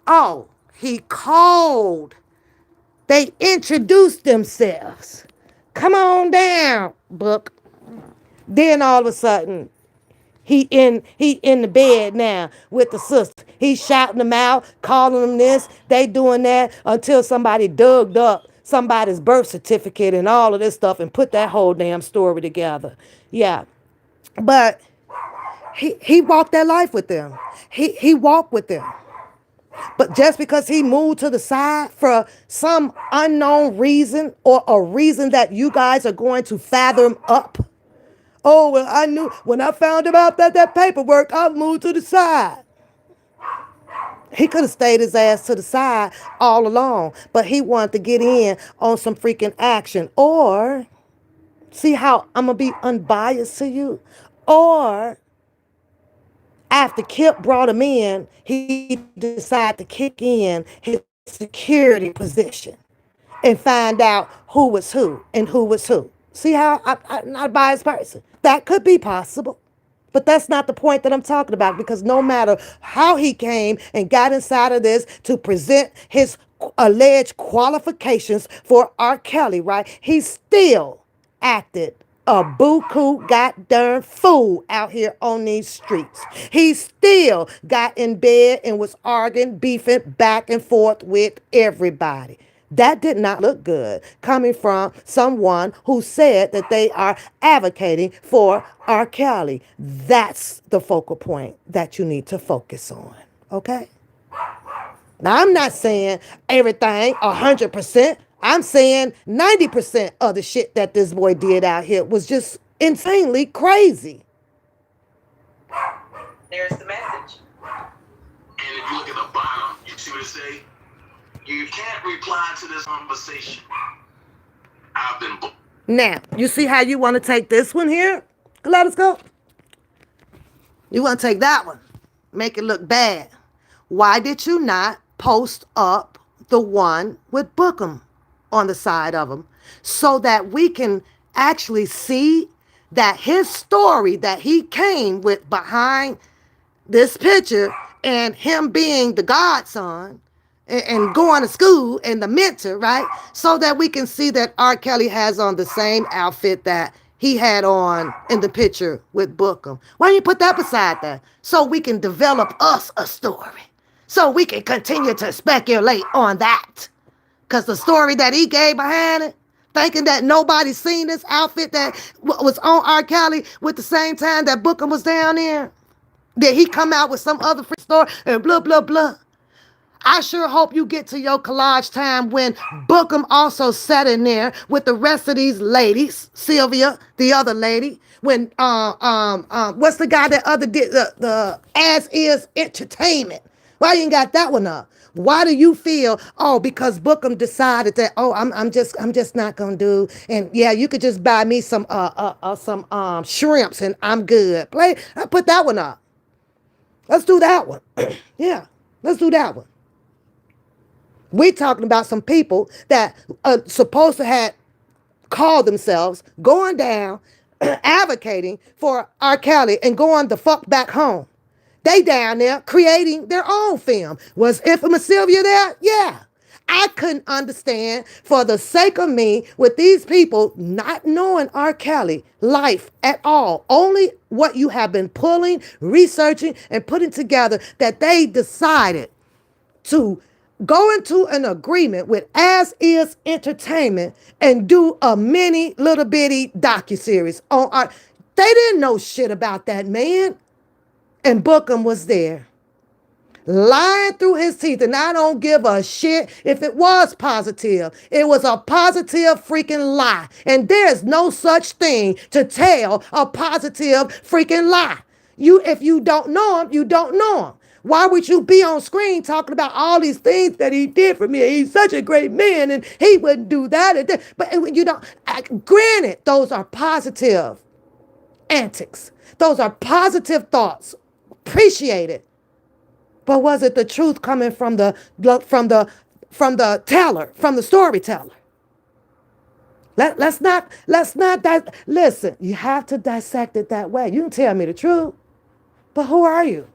Oh, he called. They introduced themselves. Come on down, Book. Then all of a sudden, he in the bed now with the sister. He's shouting them out, calling them this, they doing that, until somebody dug up somebody's birth certificate and all of this stuff and put that whole damn story together. Yeah. But he walked that life with them. He walked with them. But just because he moved to the side for some unknown reason, or a reason that you guys are going to fathom up. Oh, well, I knew when I found out that paperwork, I moved to the side. He could have stayed his ass to the side all along, but he wanted to get in on some freaking action. Or, see how I'm going to be unbiased to you? Or, after Kip brought him in, he decided to kick in his security position and find out who was who and who was who. See how I'm not a biased person? That could be possible. But that's not the point that I'm talking about, because no matter how he came and got inside of this to present his alleged qualifications for R. Kelly, right, he still acted a buku goddamn fool out here on these streets. He still got in bed and was arguing, beefing back and forth with everybody. That did not look good coming from someone who said that they are advocating for R. Kelly. That's the focal point that you need to focus on. Okay? Now, I'm not saying everything 100%. I'm saying 90% of the shit that this boy did out here was just insanely crazy. There's the message. And if you look at the bottom, you see what it say? You can't reply to this conversation. I've been. Now, you see how you want to take this one here? Let us go. You want to take that one, make it look bad. Why did you not post up the one with bookum on the side of him so that we can actually see that his story that he came with behind this picture and him being the godson and going to school and the mentor, right? So that we can see that R. Kelly has on the same outfit that he had on in the picture with Bookum. Why don't you put that beside that? So we can develop us a story. So we can continue to speculate on that. Because the story that he gave behind it, thinking that nobody's seen this outfit that was on R. Kelly with the same time that Bookum was down there. Did he come out with some other free story and blah, blah, blah? I sure hope you get to your collage time when Bookum also sat in there with the rest of these ladies, Sylvia, the other lady, when what's the guy that other did the As Is Entertainment? Why you ain't got that one up? Why do you feel, oh, because Bookum decided that, oh, I'm just not gonna do, and yeah, you could just buy me some shrimps and I'm good. Put that one up. Let's do that one. Yeah, let's do that one. We're talking about some people that are supposed to have called themselves going down, advocating for R. Kelly and going the fuck back home. They down there creating their own film. Was Infamous Sylvia there? Yeah. I couldn't understand for the sake of me with these people not knowing R. Kelly life at all. Only what you have been pulling, researching, and putting together that they decided to go into an agreement with As Is Entertainment and do a mini little bitty docuseries on art. They didn't know shit about that man. And Bookum was there, lying through his teeth. And I don't give a shit if it was positive. It was a positive freaking lie. And there's no such thing to tell a positive freaking lie. If you don't know him, you don't know him. Why would you be on screen talking about all these things that he did for me? He's such a great man and he wouldn't do that. And that. But you don't, granted, those are positive antics. Those are positive thoughts. Appreciate it. But was it the truth coming from the teller, from the storyteller? Let's not listen, you have to dissect it that way. You can tell me the truth. But who are you?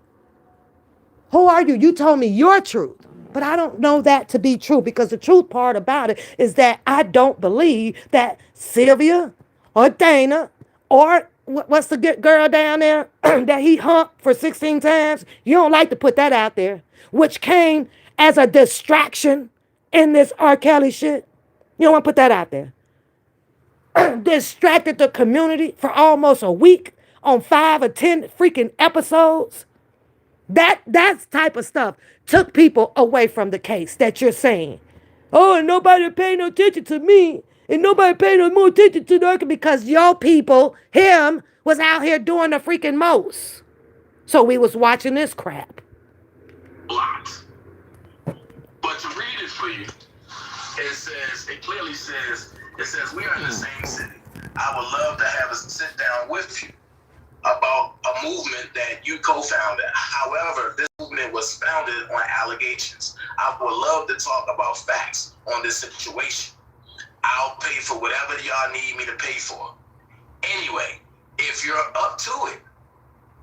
Who are you? You told me your truth. But I don't know that to be true because the truth part about it is that I don't believe that Sylvia or Dana or what's the good girl down there that he humped for 16 times? You don't like to put that out there, which came as a distraction in this R. Kelly shit. You don't want to put that out there. Distracted the community for almost a week on 5 or 10 freaking episodes. That type of stuff took people away from the case that you're saying. Oh, and nobody paid no attention to me. And nobody paid no more attention to the because your people, him, was out here doing the freaking most. So we was watching this crap. Blocked. But to read it for you, it clearly says, we are in the same city. I would love to have a sit down with you about a movement that you co-founded. However, this movement was founded on allegations. I would love to talk about facts on this situation. I'll pay for whatever y'all need me to pay for. Anyway, if you're up to it,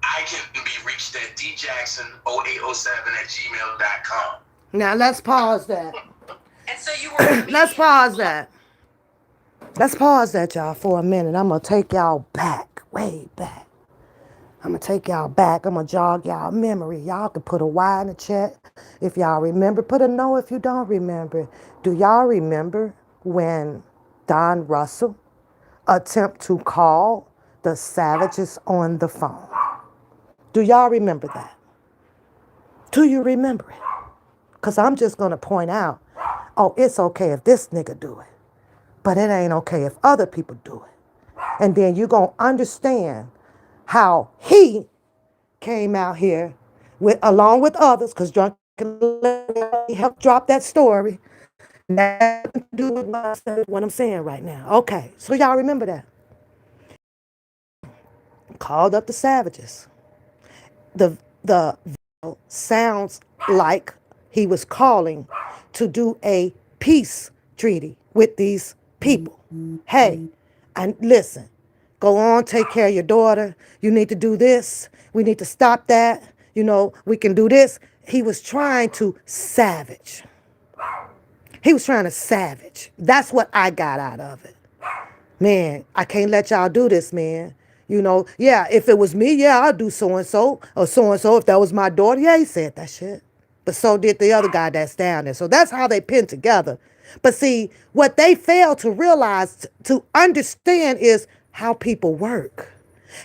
I can be reached at djackson0807@gmail.com. Now let's pause that. And so you were Let's pause that. Let's pause that, y'all, for a minute. I'm going to take y'all back, way back. I'm going to take y'all back. I'm going to jog y'all memory. Y'all can put a Y in the chat if y'all remember. Put a no if you don't remember. Do y'all remember when Don Russell attempt to call the Savages on the phone? Do y'all remember that? Do you remember it? Because I'm just going to point out, oh, it's okay if this nigga do it, but it ain't okay if other people do it. And then you're going to understand how he came out here with, along with others, because Drunken Lady helped drop that story. Nothing to do with what I'm saying right now. Okay, so y'all remember that. Called up the Savages. The sounds like he was calling to do a peace treaty with these people. Hey, and listen, go on, take care of your daughter. You need to do this. We need to stop that. You know, we can do this. He was trying to savage. He was trying to savage. That's what I got out of it. Man, I can't let y'all do this, man. You know, yeah, if it was me, yeah, I'd do so-and-so or so-and-so. If that was my daughter, yeah, he said that shit. But so did the other guy that's down there. So that's how they pinned together. But see, what they fail to realize, to understand is how people work.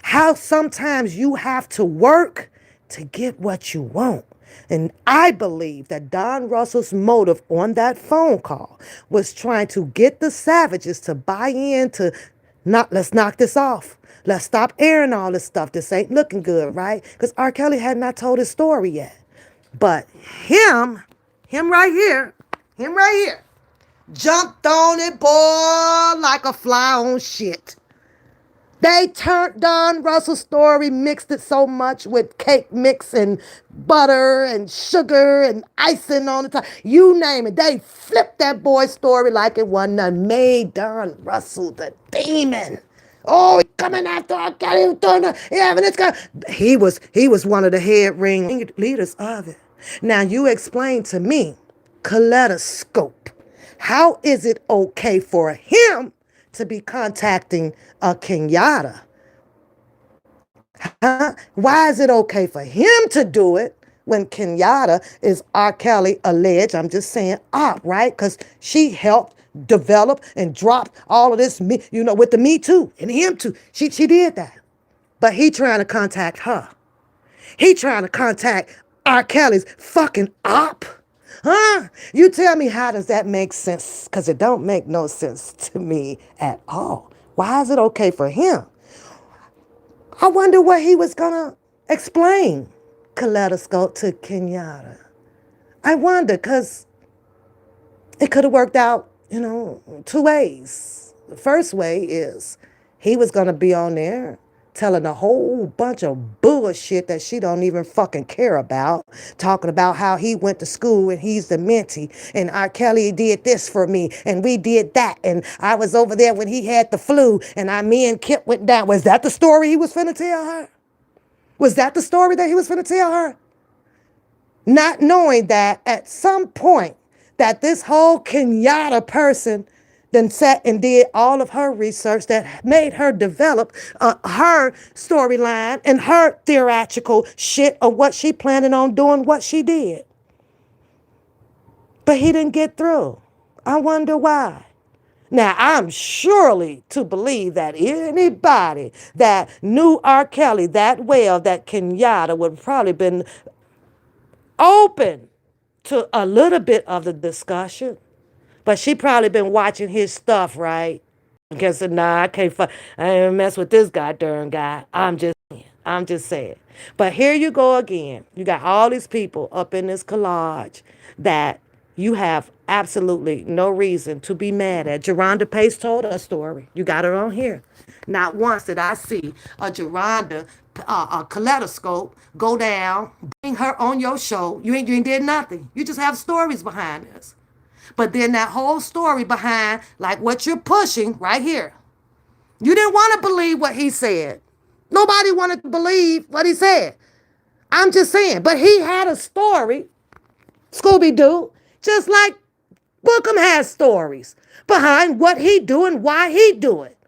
How sometimes you have to work to get what you want. And I believe that Don Russell's motive on that phone call was trying to get the Savages to buy in to not, let's knock this off. Let's stop airing all this stuff. This ain't looking good, right? Because R. Kelly had not told his story yet. But him right here, jumped on it, boy, like a fly on shit. They turned Don Russell's story, mixed it so much with cake mix and butter and sugar and icing on the top. You name it. They flipped that boy's story like it wasn't none. Made Don Russell the demon. Oh, he's coming after R. Kelly. Yeah, but it's got. He was one of the head ring leaders of it. Now you explain to me, Kaleidoscope, how is it okay for him to be contacting a Kenyatta? Huh? Why is it okay for him to do it when Kenyatta is R. Kelly alleged, I'm just saying, right? Because she helped develop and drop all of this, with the Me Too and him too. She did that. But he trying to contact her. He trying to contact R. Kelly's fucking op. Huh? You tell me, how does that make sense? Because it don't make no sense to me at all. Why is it okay for him? I wonder what he was going to explain, Kaleidoscope, to Kenyatta. I wonder, because it could have worked out, two ways. The first way is he was going to be on there telling a whole bunch of bullshit that she don't even fucking care about, talking about how he went to school and he's the mentee, and R. Kelly did this for me, and we did that, and I was over there when he had the flu, and me and Kip went down. Was that the story he was finna tell her? Was that the story that he was finna tell her? Not knowing that at some point that this whole Kenyatta person then sat and did all of her research that made her develop her storyline and her theatrical shit of what she planning on doing, what she did. But he didn't get through. I wonder why. Now, I'm surely to believe that anybody that knew R. Kelly that well, that Kenyatta would probably been open to a little bit of the discussion. But she probably been watching his stuff, right? Because nah, I can't I ain't mess with this goddamn guy. I'm just saying. But here you go again. You got all these people up in this collage that you have absolutely no reason to be mad at. Geronda Pace told her story. You got her on here. Not once did I see a Geronda, a Kaleidoscope go down, bring her on your show. You ain't did nothing. You just have stories behind this. But then that whole story behind, like what you're pushing right here. You didn't want to believe what he said. Nobody wanted to believe what he said. I'm just saying. But he had a story, Scooby-Doo, just like Bookum has stories behind what he do and why he do it.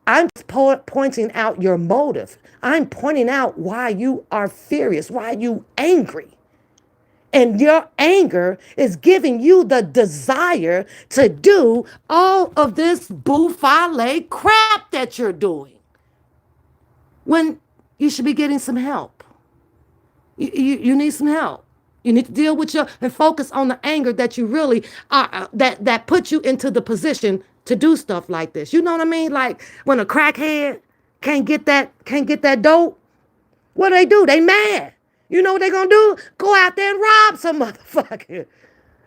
I'm just pointing out your motive. I'm pointing out why you are furious, why you angry. And your anger is giving you the desire to do all of this buffale crap that you're doing when you should be getting some help. You need some help. You need to deal with your and focus on the anger that you really are that puts you into the position to do stuff like this. You know what I mean? Like when a crackhead can't get that dope, what do? They mad. You know what they gonna do? Go out there and rob some motherfucker.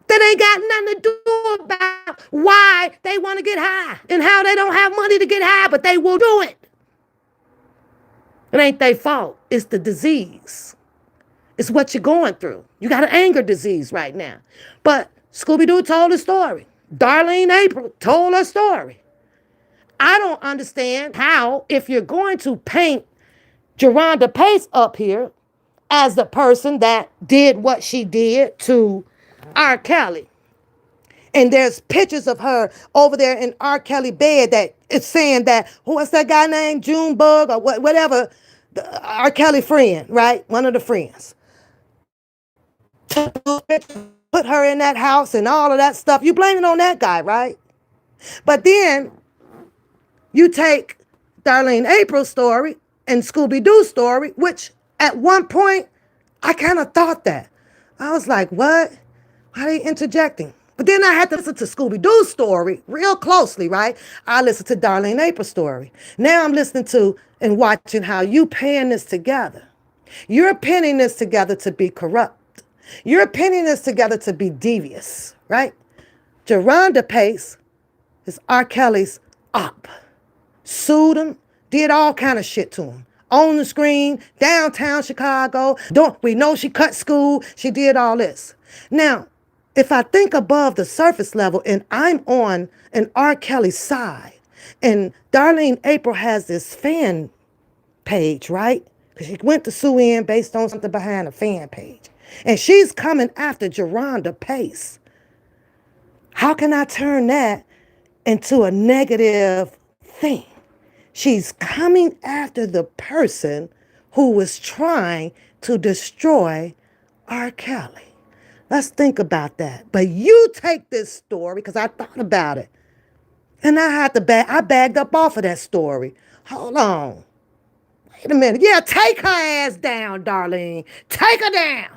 That ain't got nothing to do about why they want to get high and how they don't have money to get high, but they will do it. It ain't their fault. It's the disease. It's what you're going through. You got an anger disease right now. But Scooby-Doo told a story. Darlene April told a story. I don't understand how, if you're going to paint Geronda Pace up here as the person that did what she did to R. Kelly, and there's pictures of her over there in R. Kelly bed that it's saying that, what's that guy named? Junebug or whatever, the R. Kelly friend, right? One of the friends. Put her in that house and all of that stuff. You blame it on that guy, right? But then you take Darlene April's story and Scooby-Doo's story, which at one point I kind of thought that. I was like, what? Why are they interjecting? But then I had to listen to Scooby-Doo's story real closely, right? I listened to Darlene April's story. Now I'm listening to and watching how you paying this together. You're pinning this together to be corrupt. You're pinning this together to be devious, right? Geronda Pace is R. Kelly's op. Sued him, did all kind of shit to him. On the screen, downtown Chicago. We know she cut school. She did all this. Now, if I think above the surface level and I'm on an R. Kelly side, and Darlene April has this fan page, right? Because she went to sue in based on something behind a fan page. And she's coming after Geronda Pace. How can I turn that into a negative thing? She's coming after the person who was trying to destroy R. Kelly. Let's think about that. But you take this story, because I thought about it. And I bagged up off of that story. Hold on. Wait a minute. Yeah, take her ass down, Darlene. Take her down.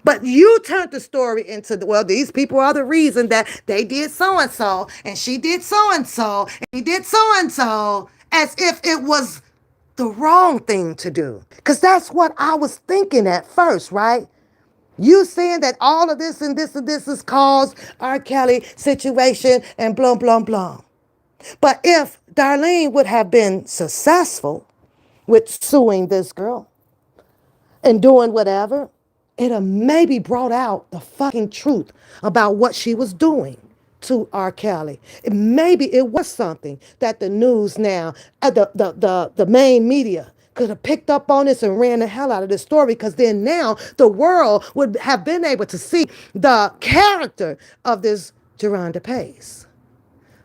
But you turned the story into, these people are the reason that they did so-and-so, and she did so-and-so, and he did so-and-so, as if it was the wrong thing to do. Because that's what I was thinking at first, right? You saying that all of this and this and this is caused R. Kelly situation and blah, blah, blah. But if Darlene would have been successful with suing this girl and doing whatever, it maybe brought out the fucking truth about what she was doing to R. Kelly. Maybe it was something that the news now, the main media could have picked up on this and ran the hell out of this story, because then now the world would have been able to see the character of this Geronda Pace.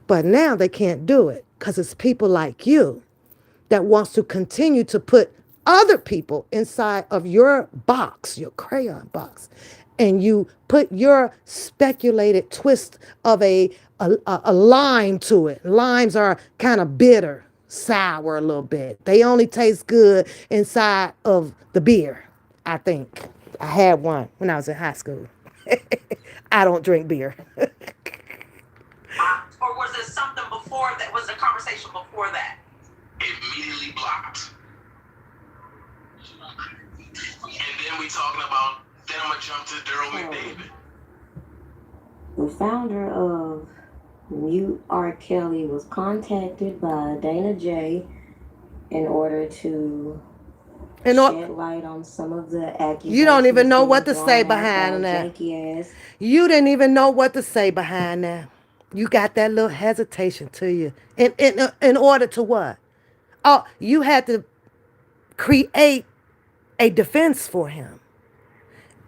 But now they can't do it because it's people like you that wants to continue to put other people inside of your box, your crayon box, and you put your speculated twist of a lime to it. Limes are kind of bitter, sour a little bit. They only taste good inside of the beer, I think. I had one when I was in high school. I don't drink beer. Or was it something before that? Was the conversation before that? Immediately blocked. And then we talking about, then I'm going to jump to Daryl McDavid. The founder of Mute R. Kelly was contacted by Dana J in order to shed light on some of the accusations. You don't even know what to say behind that. You didn't even know what to say behind that. You got that little hesitation to you. In order to what? Oh, you had to create a defense for him.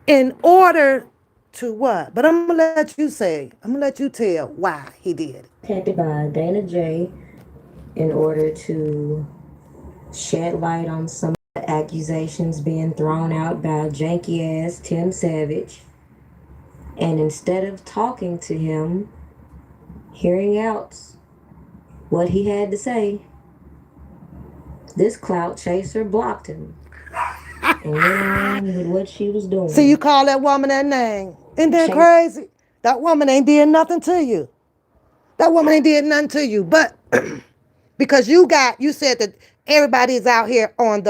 In order to what? But I'm going to let you say, I'm going to let you tell why he did it. Contacted by Dana J in order to shed light on some of the accusations being thrown out by janky ass Tim Savage. And instead of talking to him, hearing out what he had to say, this clout chaser blocked him and went on with what she was doing. See, you call that woman that name. Isn't that Chase- crazy? That woman ain't did nothing to you. That woman ain't did nothing to you. But because you said that everybody is out here on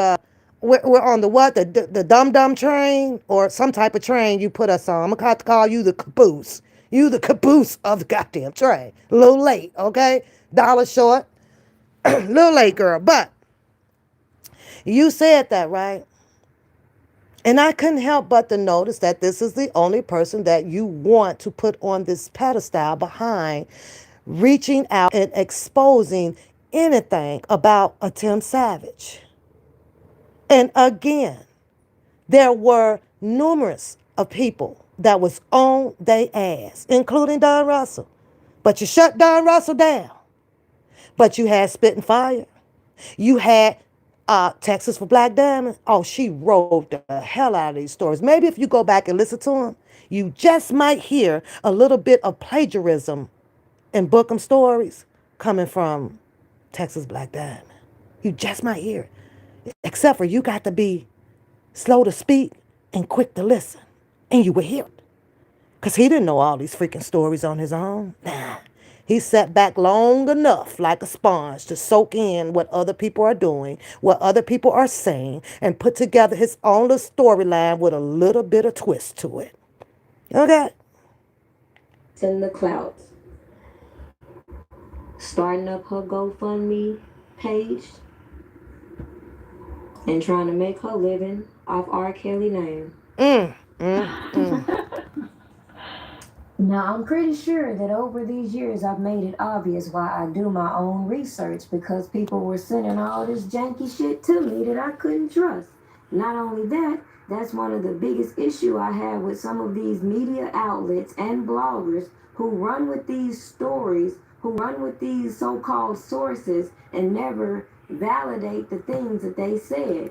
we're on the what? The dum-dum train or some type of train you put us on. I'm going to have to call you the caboose. You the caboose of the goddamn train. A little late, okay? Dollar short. A little late, girl. But you said that, right? And I couldn't help but to notice that this is the only person that you want to put on this pedestal behind reaching out and exposing anything about a Tim Savage. And again, there were numerous of people that was on their ass, including Don Russell. But you shut Don Russell down. But you had Spit and Fire. You had Texas for Black Diamond. Oh, she wrote the hell out of these stories. Maybe if you go back and listen to them, you just might hear a little bit of plagiarism in bookum stories coming from Texas Black Diamond. You just might hear it. Except for you got to be slow to speak and quick to listen. And you will hear it. Because he didn't know all these freaking stories on his own. Nah. He sat back long enough like a sponge to soak in what other people are doing, what other people are saying, and put together his own little storyline with a little bit of twist to it. Okay? In the clouds. Starting up her GoFundMe page and trying to make her living off R. Kelly name. Now, I'm pretty sure that over these years I've made it obvious why I do my own research, because people were sending all this janky shit to me that I couldn't trust. Not only that, that's one of the biggest issue I have with some of these media outlets and bloggers who run with these stories, who run with these so-called sources and never validate the things that they said.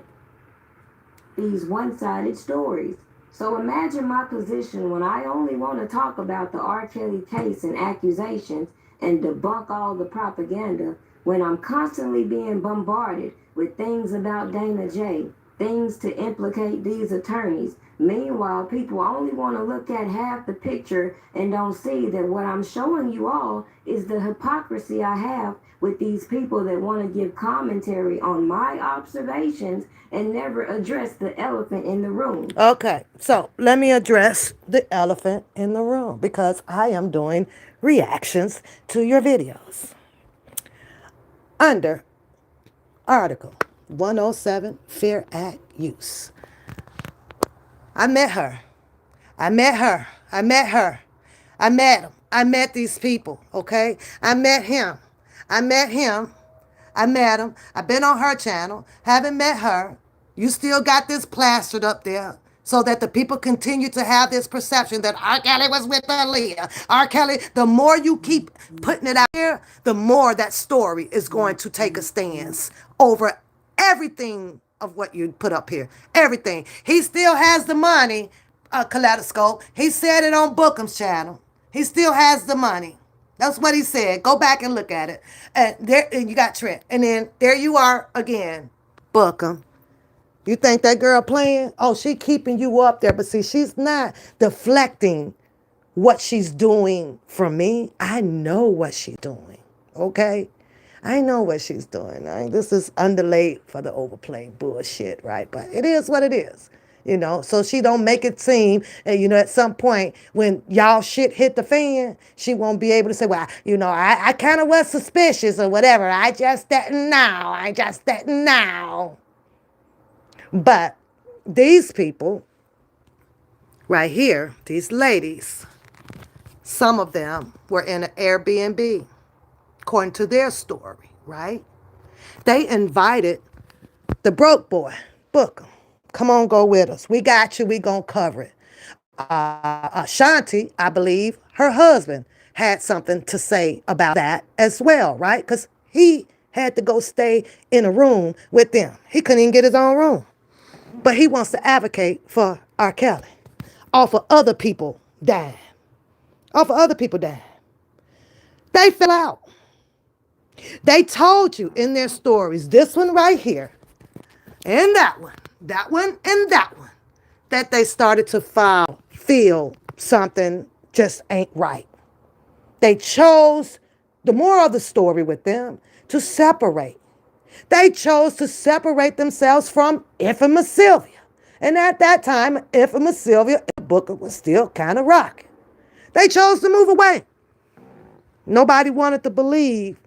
These one-sided stories. So imagine my position when I only want to talk about the R. Kelly case and accusations and debunk all the propaganda, when I'm constantly being bombarded with things about Dana J, things to implicate these attorneys. Meanwhile, people only want to look at half the picture and don't see that what I'm showing you all is the hypocrisy I have with these people that want to give commentary on my observations and never address the elephant in the room. Okay, so let me address the elephant in the room because I am doing reactions to your videos. Under Article 107, Fair Act Use. I met her. I met her. I met her. I met him. I met these people, okay? I met him. I met him. I met him. I've been on her channel. Haven't met her. You still got this plastered up there so that the people continue to have this perception that R. Kelly was with Aaliyah. R. Kelly, the more you keep putting it out here, the more that story is going to take a stance over everything of what you put up here. Everything. He still has the money, Kaleidoscope. He said it on Bookum's channel. He still has the money. That's what he said. Go back and look at it. And you got Trent. And then there you are again, Bookum. You think that girl playing? Oh, she keeping you up there. But see, she's not deflecting what she's doing from me. I know what she's doing. Okay? I know what she's doing. This is underlaid for the overplayed bullshit, right? But it is what it is. So she don't make it seem, at some point when y'all shit hit the fan, she won't be able to say, well, I kind of was suspicious or whatever. I just didn't know. But these people right here, these ladies, some of them were in an Airbnb, according to their story, right? They invited the broke boy, Booker. Come on, go with us. We got you. We gonna cover it. Shanti, I believe, her husband had something to say about that as well, right? Because he had to go stay in a room with them. He couldn't even get his own room. But he wants to advocate for R. Kelly. Off of other people dying. Off of other people dying. They fell out. They told you in their stories, this one right here, and that one, and that one, that they started to feel something just ain't right. They chose, the moral of the story with them, to separate. They chose to separate themselves from Infamous Sylvia. And at that time, Infamous Sylvia and Booker was still kind of rocking. They chose to move away. Nobody wanted to believe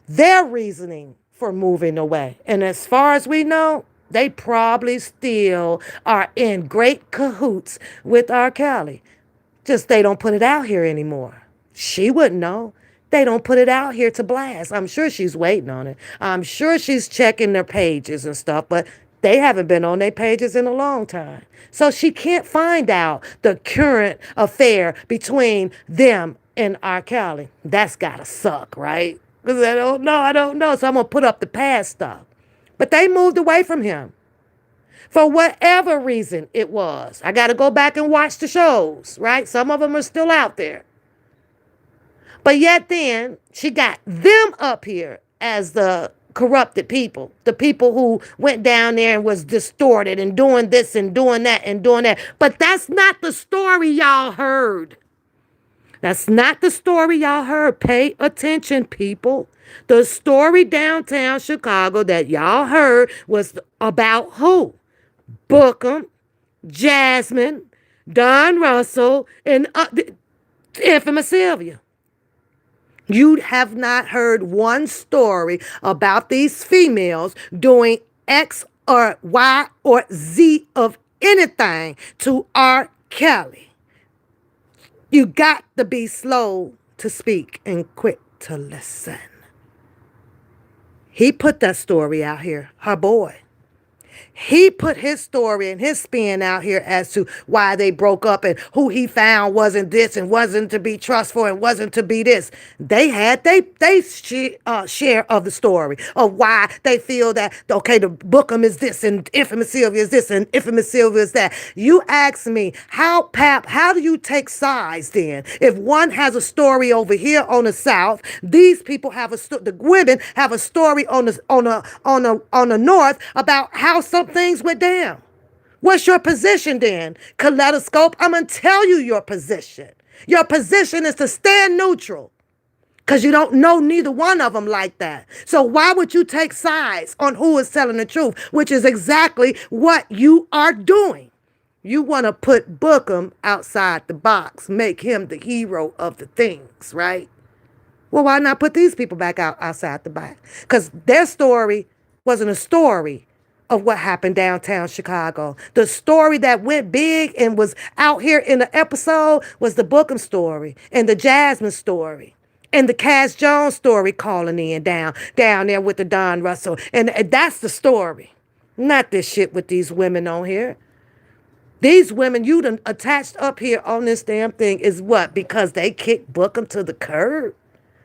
their reasoning for moving away. And as far as we know, they probably still are in great cahoots with R. Kelly. Just they don't put it out here anymore. She wouldn't know. They don't put it out here to blast. I'm sure she's waiting on it. I'm sure she's checking their pages and stuff, but they haven't been on their pages in a long time. So she can't find out the current affair between them and R. Kelly. That's gotta suck, right? Because I don't know. So I'm gonna put up the past stuff. But they moved away from him. For whatever reason it was. I got to go back and watch the shows, right? Some of them are still out there. But yet then, she got them up here as the corrupted people. The people who went down there and was distorted and doing this and doing that and doing that. But that's not the story y'all heard. That's not the story y'all heard. Pay attention, people. The story downtown Chicago that y'all heard was about who? Bookum, Jasmine, Don Russell, and Infamous Sylvia. You have not heard one story about these females doing X or Y or Z of anything to R. Kelly. You got to be slow to speak and quick to listen. He put that story out here, her boy. He put his story and his spin out here as to why they broke up and who he found wasn't this and wasn't to be trustful and wasn't to be this. They had they share of the story of why they feel that, okay, the Bookum is this and Infamous Sylvia is this and Infamous Sylvia is that. You ask me, how do you take sides then? If one has a story over here on the South, these people have the women have a story on the North about how some things went down. What's your position then? Kaleidoscope, I'm going to tell you your position. Your position is to stand neutral because you don't know neither one of them like that. So why would you take sides on who is telling the truth, which is exactly what you are doing? You want to put Bookum outside the box, make him the hero of the things, right? Well, why not put these people back outside the box? Because their story wasn't a story of what happened downtown Chicago. The story that went big and was out here in the episode was the Bookum story and the Jasmine story and the Cass Jones story calling in down there with the Don Russell. And that's the story. Not this shit with these women on here. These women you done attached up here on this damn thing is what? Because they kicked Bookum to the curb?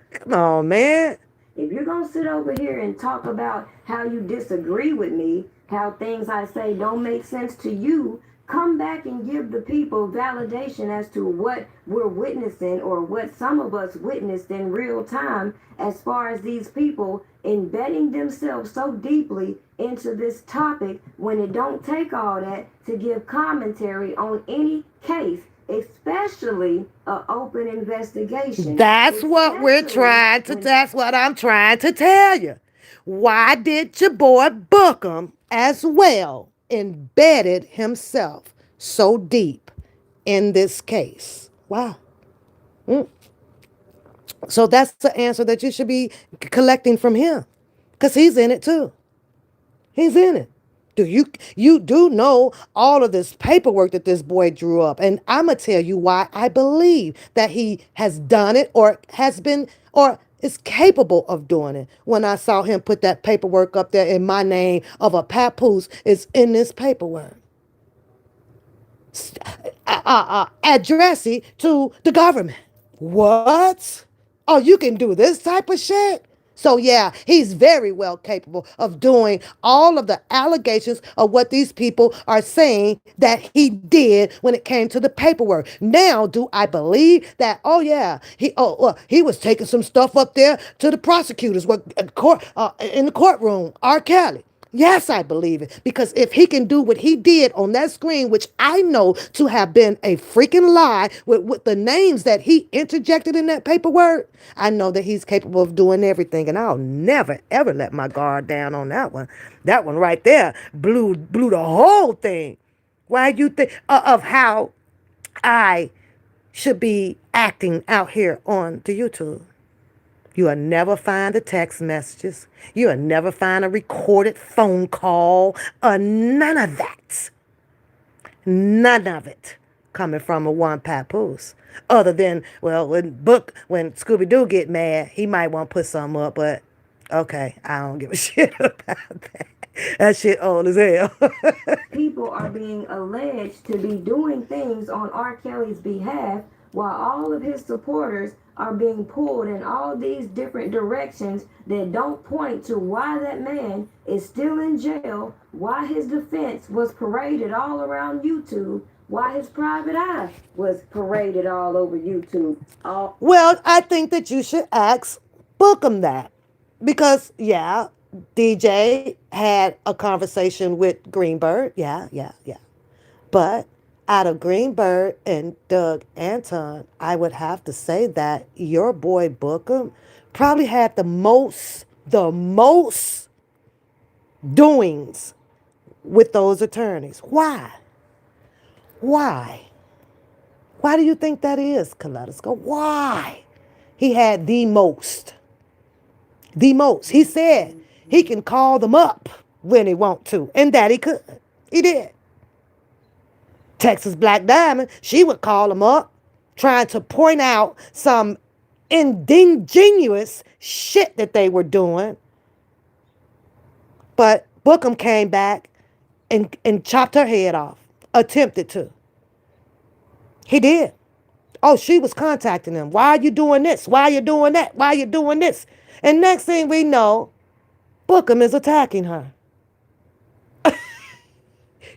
Come on, man. If you're going to sit over here and talk about how you disagree with me, how things I say don't make sense to you, come back and give the people validation as to what we're witnessing or what some of us witnessed in real time as far as these people embedding themselves so deeply into this topic when it don't take all that to give commentary on any case, especially an open investigation. That's what I'm trying to tell you. Why did your boy Bookum as well embedded himself so deep in this case? Wow. So that's the answer that you should be collecting from him, because he's in it too. He's in it. You do know all of this paperwork that this boy drew up, and I'm gonna tell you why I believe that he has done it or has been or is capable of doing it. When I saw him put that paperwork up there in my name of a papoose is in this paperwork. Addressing to the government. What? Oh, you can do this type of shit? So, yeah, he's very well capable of doing all of the allegations of what these people are saying that he did when it came to the paperwork. Now, do I believe that, oh, yeah, he was taking some stuff up there to the prosecutors in the courtroom, R. Kelly? Yes, I believe it. Because if he can do what he did on that screen, which I know to have been a freaking lie with the names that he interjected in that paperwork, I know that he's capable of doing everything. And I'll never, ever let my guard down on that one. That one right there blew the whole thing. Why you think of how I should be acting out here on the YouTube? You'll never find the text messages. You'll never find a recorded phone call. None of that. None of it coming from a one papoose. Other than, well, when Scooby Doo get mad, he might want to put something up, but okay, I don't give a shit about that. That shit old as hell. People are being alleged to be doing things on R. Kelly's behalf while all of his supporters are being pulled in all these different directions that don't point to why that man is still in jail, why his defense was paraded all around YouTube, why his private eye was paraded all over YouTube. Well, I think that you should ask Bookum that. Because, yeah, DJ had a conversation with Greenberg. Yeah, yeah, yeah. But out of Greenberg and Doug Anton, I would have to say that your boy Bookum probably had the most doings with those attorneys. Why? Why? Why do you think that is, Kaleidoscope? Why? He had the most. The most. He said he can call them up when he want to, and that he could. He did. Texas Black Diamond, she would call them up, trying to point out some ingenuous shit that they were doing. But Bookum came back and chopped her head off. Attempted to. He did. Oh, she was contacting him. Why are you doing this? Why are you doing that? Why are you doing this? And next thing we know, Bookum is attacking her.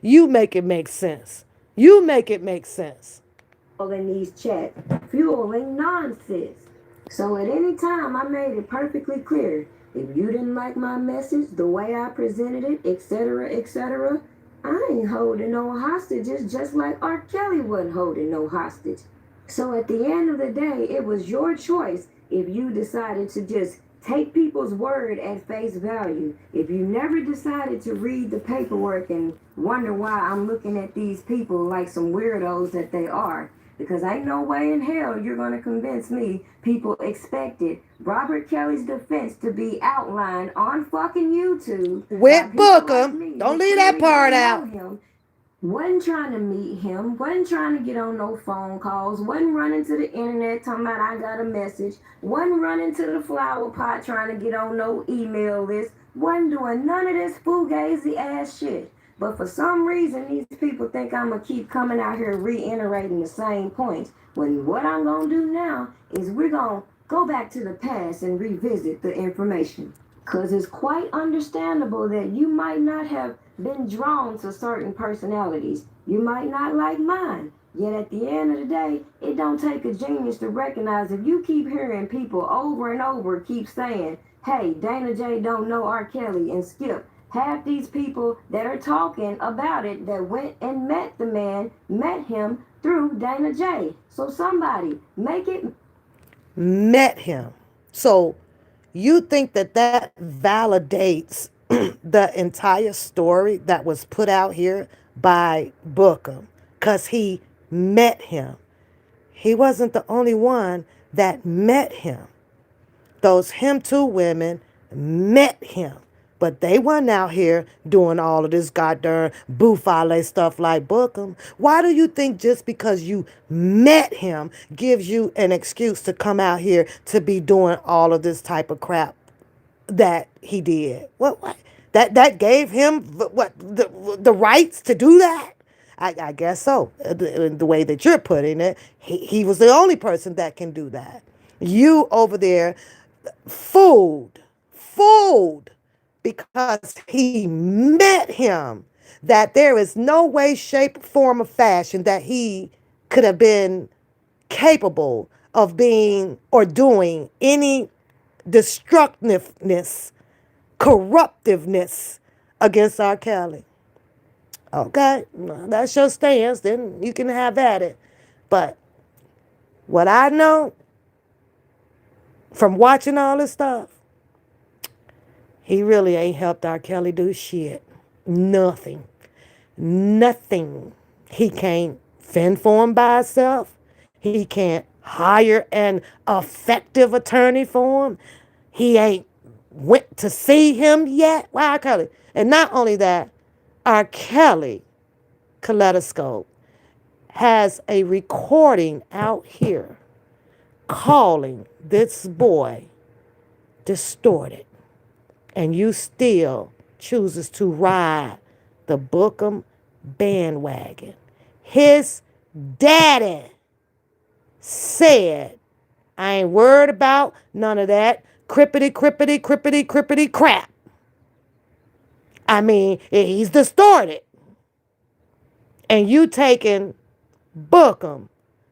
You make it make sense. You make it make sense. In these chats, fueling nonsense. So at any time, I made it perfectly clear. If you didn't like my message, the way I presented it, etc., I ain't holding no hostages, just like R. Kelly wasn't holding no hostage. So at the end of the day, it was your choice if you decided to just take people's word at face value. If you never decided to read the paperwork and wonder why I'm looking at these people like some weirdos that they are, because ain't no way in hell you're going to convince me people expected Robert Kelly's defense to be outlined on fucking YouTube. With Bookum. Don't leave that part out. Wasn't trying to meet him, wasn't trying to get on no phone calls, wasn't running to the internet talking about I got a message, wasn't running to the flower pot trying to get on no email list, wasn't doing none of this fugazi ass shit. But for some reason, these people think I'm going to keep coming out here reiterating the same points. When what I'm going to do now is we're going to go back to the past and revisit the information. Because it's quite understandable that you might not have been drawn to certain personalities. You might not like mine. Yet at the end of the day, it don't take a genius to recognize if you keep hearing people over and over keep saying, hey, Dana J don't know R. Kelly, and Skip, half these people that are talking about it that went and met the man, met him through Dana J. So somebody, make it... Met him. So you think that that validates the entire story that was put out here by Bookum, because he met him. He wasn't the only one that met him. Those Him Too women met him. But they weren't out here doing all of this goddamn buffale stuff like Bookum. Why do you think just because you met him gives you an excuse to come out here to be doing all of this type of crap that he did? What? That gave him the rights to do that? I guess so. The way that you're putting it, he was the only person that can do that. You over there fooled fooled because he met him that there is no way, shape, form, or fashion that he could have been capable of being or doing any destructiveness, corruptiveness against R. Kelly. Okay, that's your stance, then you can have at it. But what I know from watching all this stuff, he really ain't helped R. Kelly do shit. Nothing. Nothing. He can't fend for him by himself. He can't hire an effective attorney for him. He ain't went to see him yet. Why R. Kelly? And not only that, R. Kelly Kaleidoscope has a recording out here calling this boy distorted. And you still chooses to ride the bookum bandwagon. His daddy said, I ain't worried about none of that crippity crap. I mean, he's distorted. And you taking bookum,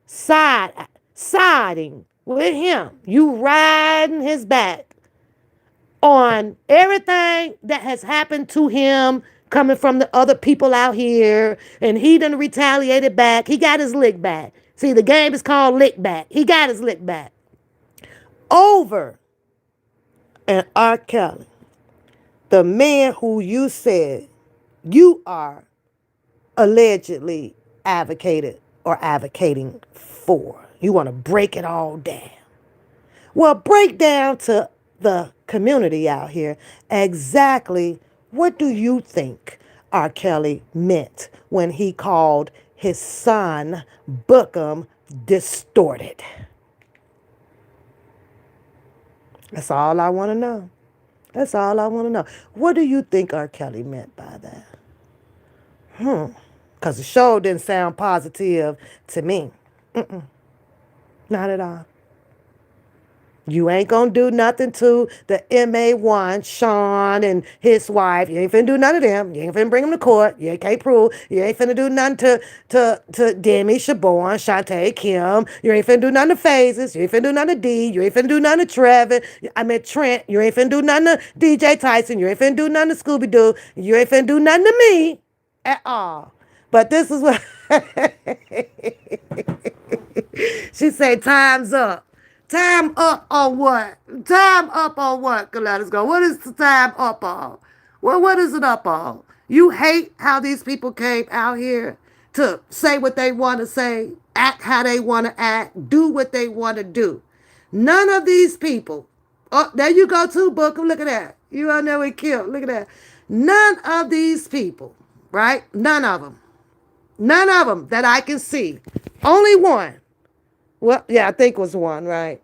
siding with him. You riding his back on everything that has happened to him coming from the other people out here, and he done retaliated back. He got his lick back. See, the game is called lick back. He got his lick back. Over and R. Kelly, the man who you said you are allegedly advocated or advocating for. You want to break it all down. Well, break down to the community out here exactly what do you think R. Kelly meant when he called his son Bookum distorted? That's all I want to know. That's all I want to know. What do you think R. Kelly meant by that? Because the show didn't sound positive to me. Not at all. You ain't gonna do nothing to the MA1, Sean and his wife. You ain't finna do none of them. You ain't finna bring them to court. You can't prove. You ain't finna do nothing to Demi, Siobhan, Shantae, Kim. You ain't finna do nothing to Phases. You ain't finna do nothing to D. You ain't finna do nothing to Trevin. Trent. You ain't finna do nothing to DJ Tyson. You ain't finna do nothing to Scooby-Doo. You ain't finna do nothing to me at all. But this is what she said, time's up. Time up on what? Time up on what, Kaleidoscope? What is the time up on? Well, what is it up on? You hate how these people came out here to say what they want to say, act how they want to act, do what they want to do. None of these people, oh, there you go too, Booker, look at that. You on there with Kill, look at that. None of these people, right? None of them. None of them that I can see. Only one. Well, yeah, I think it was one, right?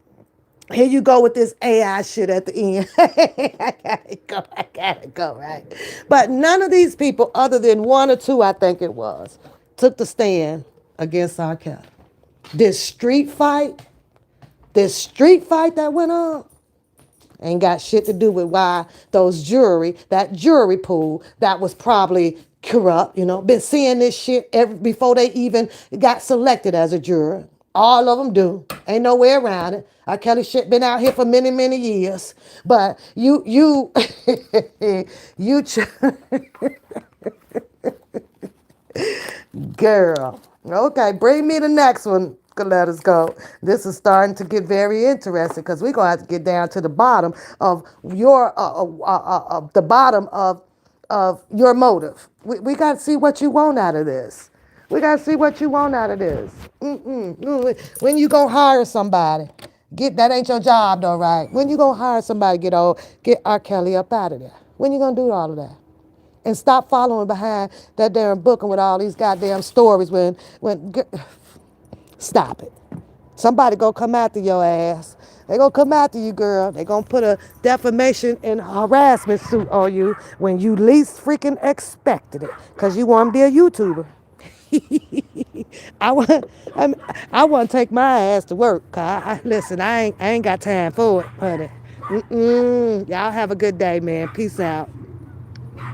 Here you go with this AI shit at the end. I gotta go, right? But none of these people, other than one or two, I think it was, took the stand against R. Kelly. This street fight that went on, ain't got shit to do with why that jury pool that was probably corrupt, been seeing this shit before they even got selected as a juror. All of them do. Ain't no way around it. R. Kelly shit been out here for many, many years. But you, girl. Okay, bring me the next one. Let us go. This is starting to get very interesting because we're gonna have to get down to the bottom of your your motive. We got to see what you want out of this. We got to see what you want out of this. When you gonna hire somebody? That ain't your job though, right? When you gonna hire somebody? Get R. Kelly up out of there. When you gonna do all of that? And stop following behind that damn booking with all these goddamn stories stop it. Somebody gonna come after your ass. They gonna come after you, girl. They gonna put a defamation and harassment suit on you when you least freaking expected it. Cause you wanna be a YouTuber. I want to take my ass to work. Listen, I ain't got time for it, honey. Mm-mm. Y'all have a good day, man. Peace out.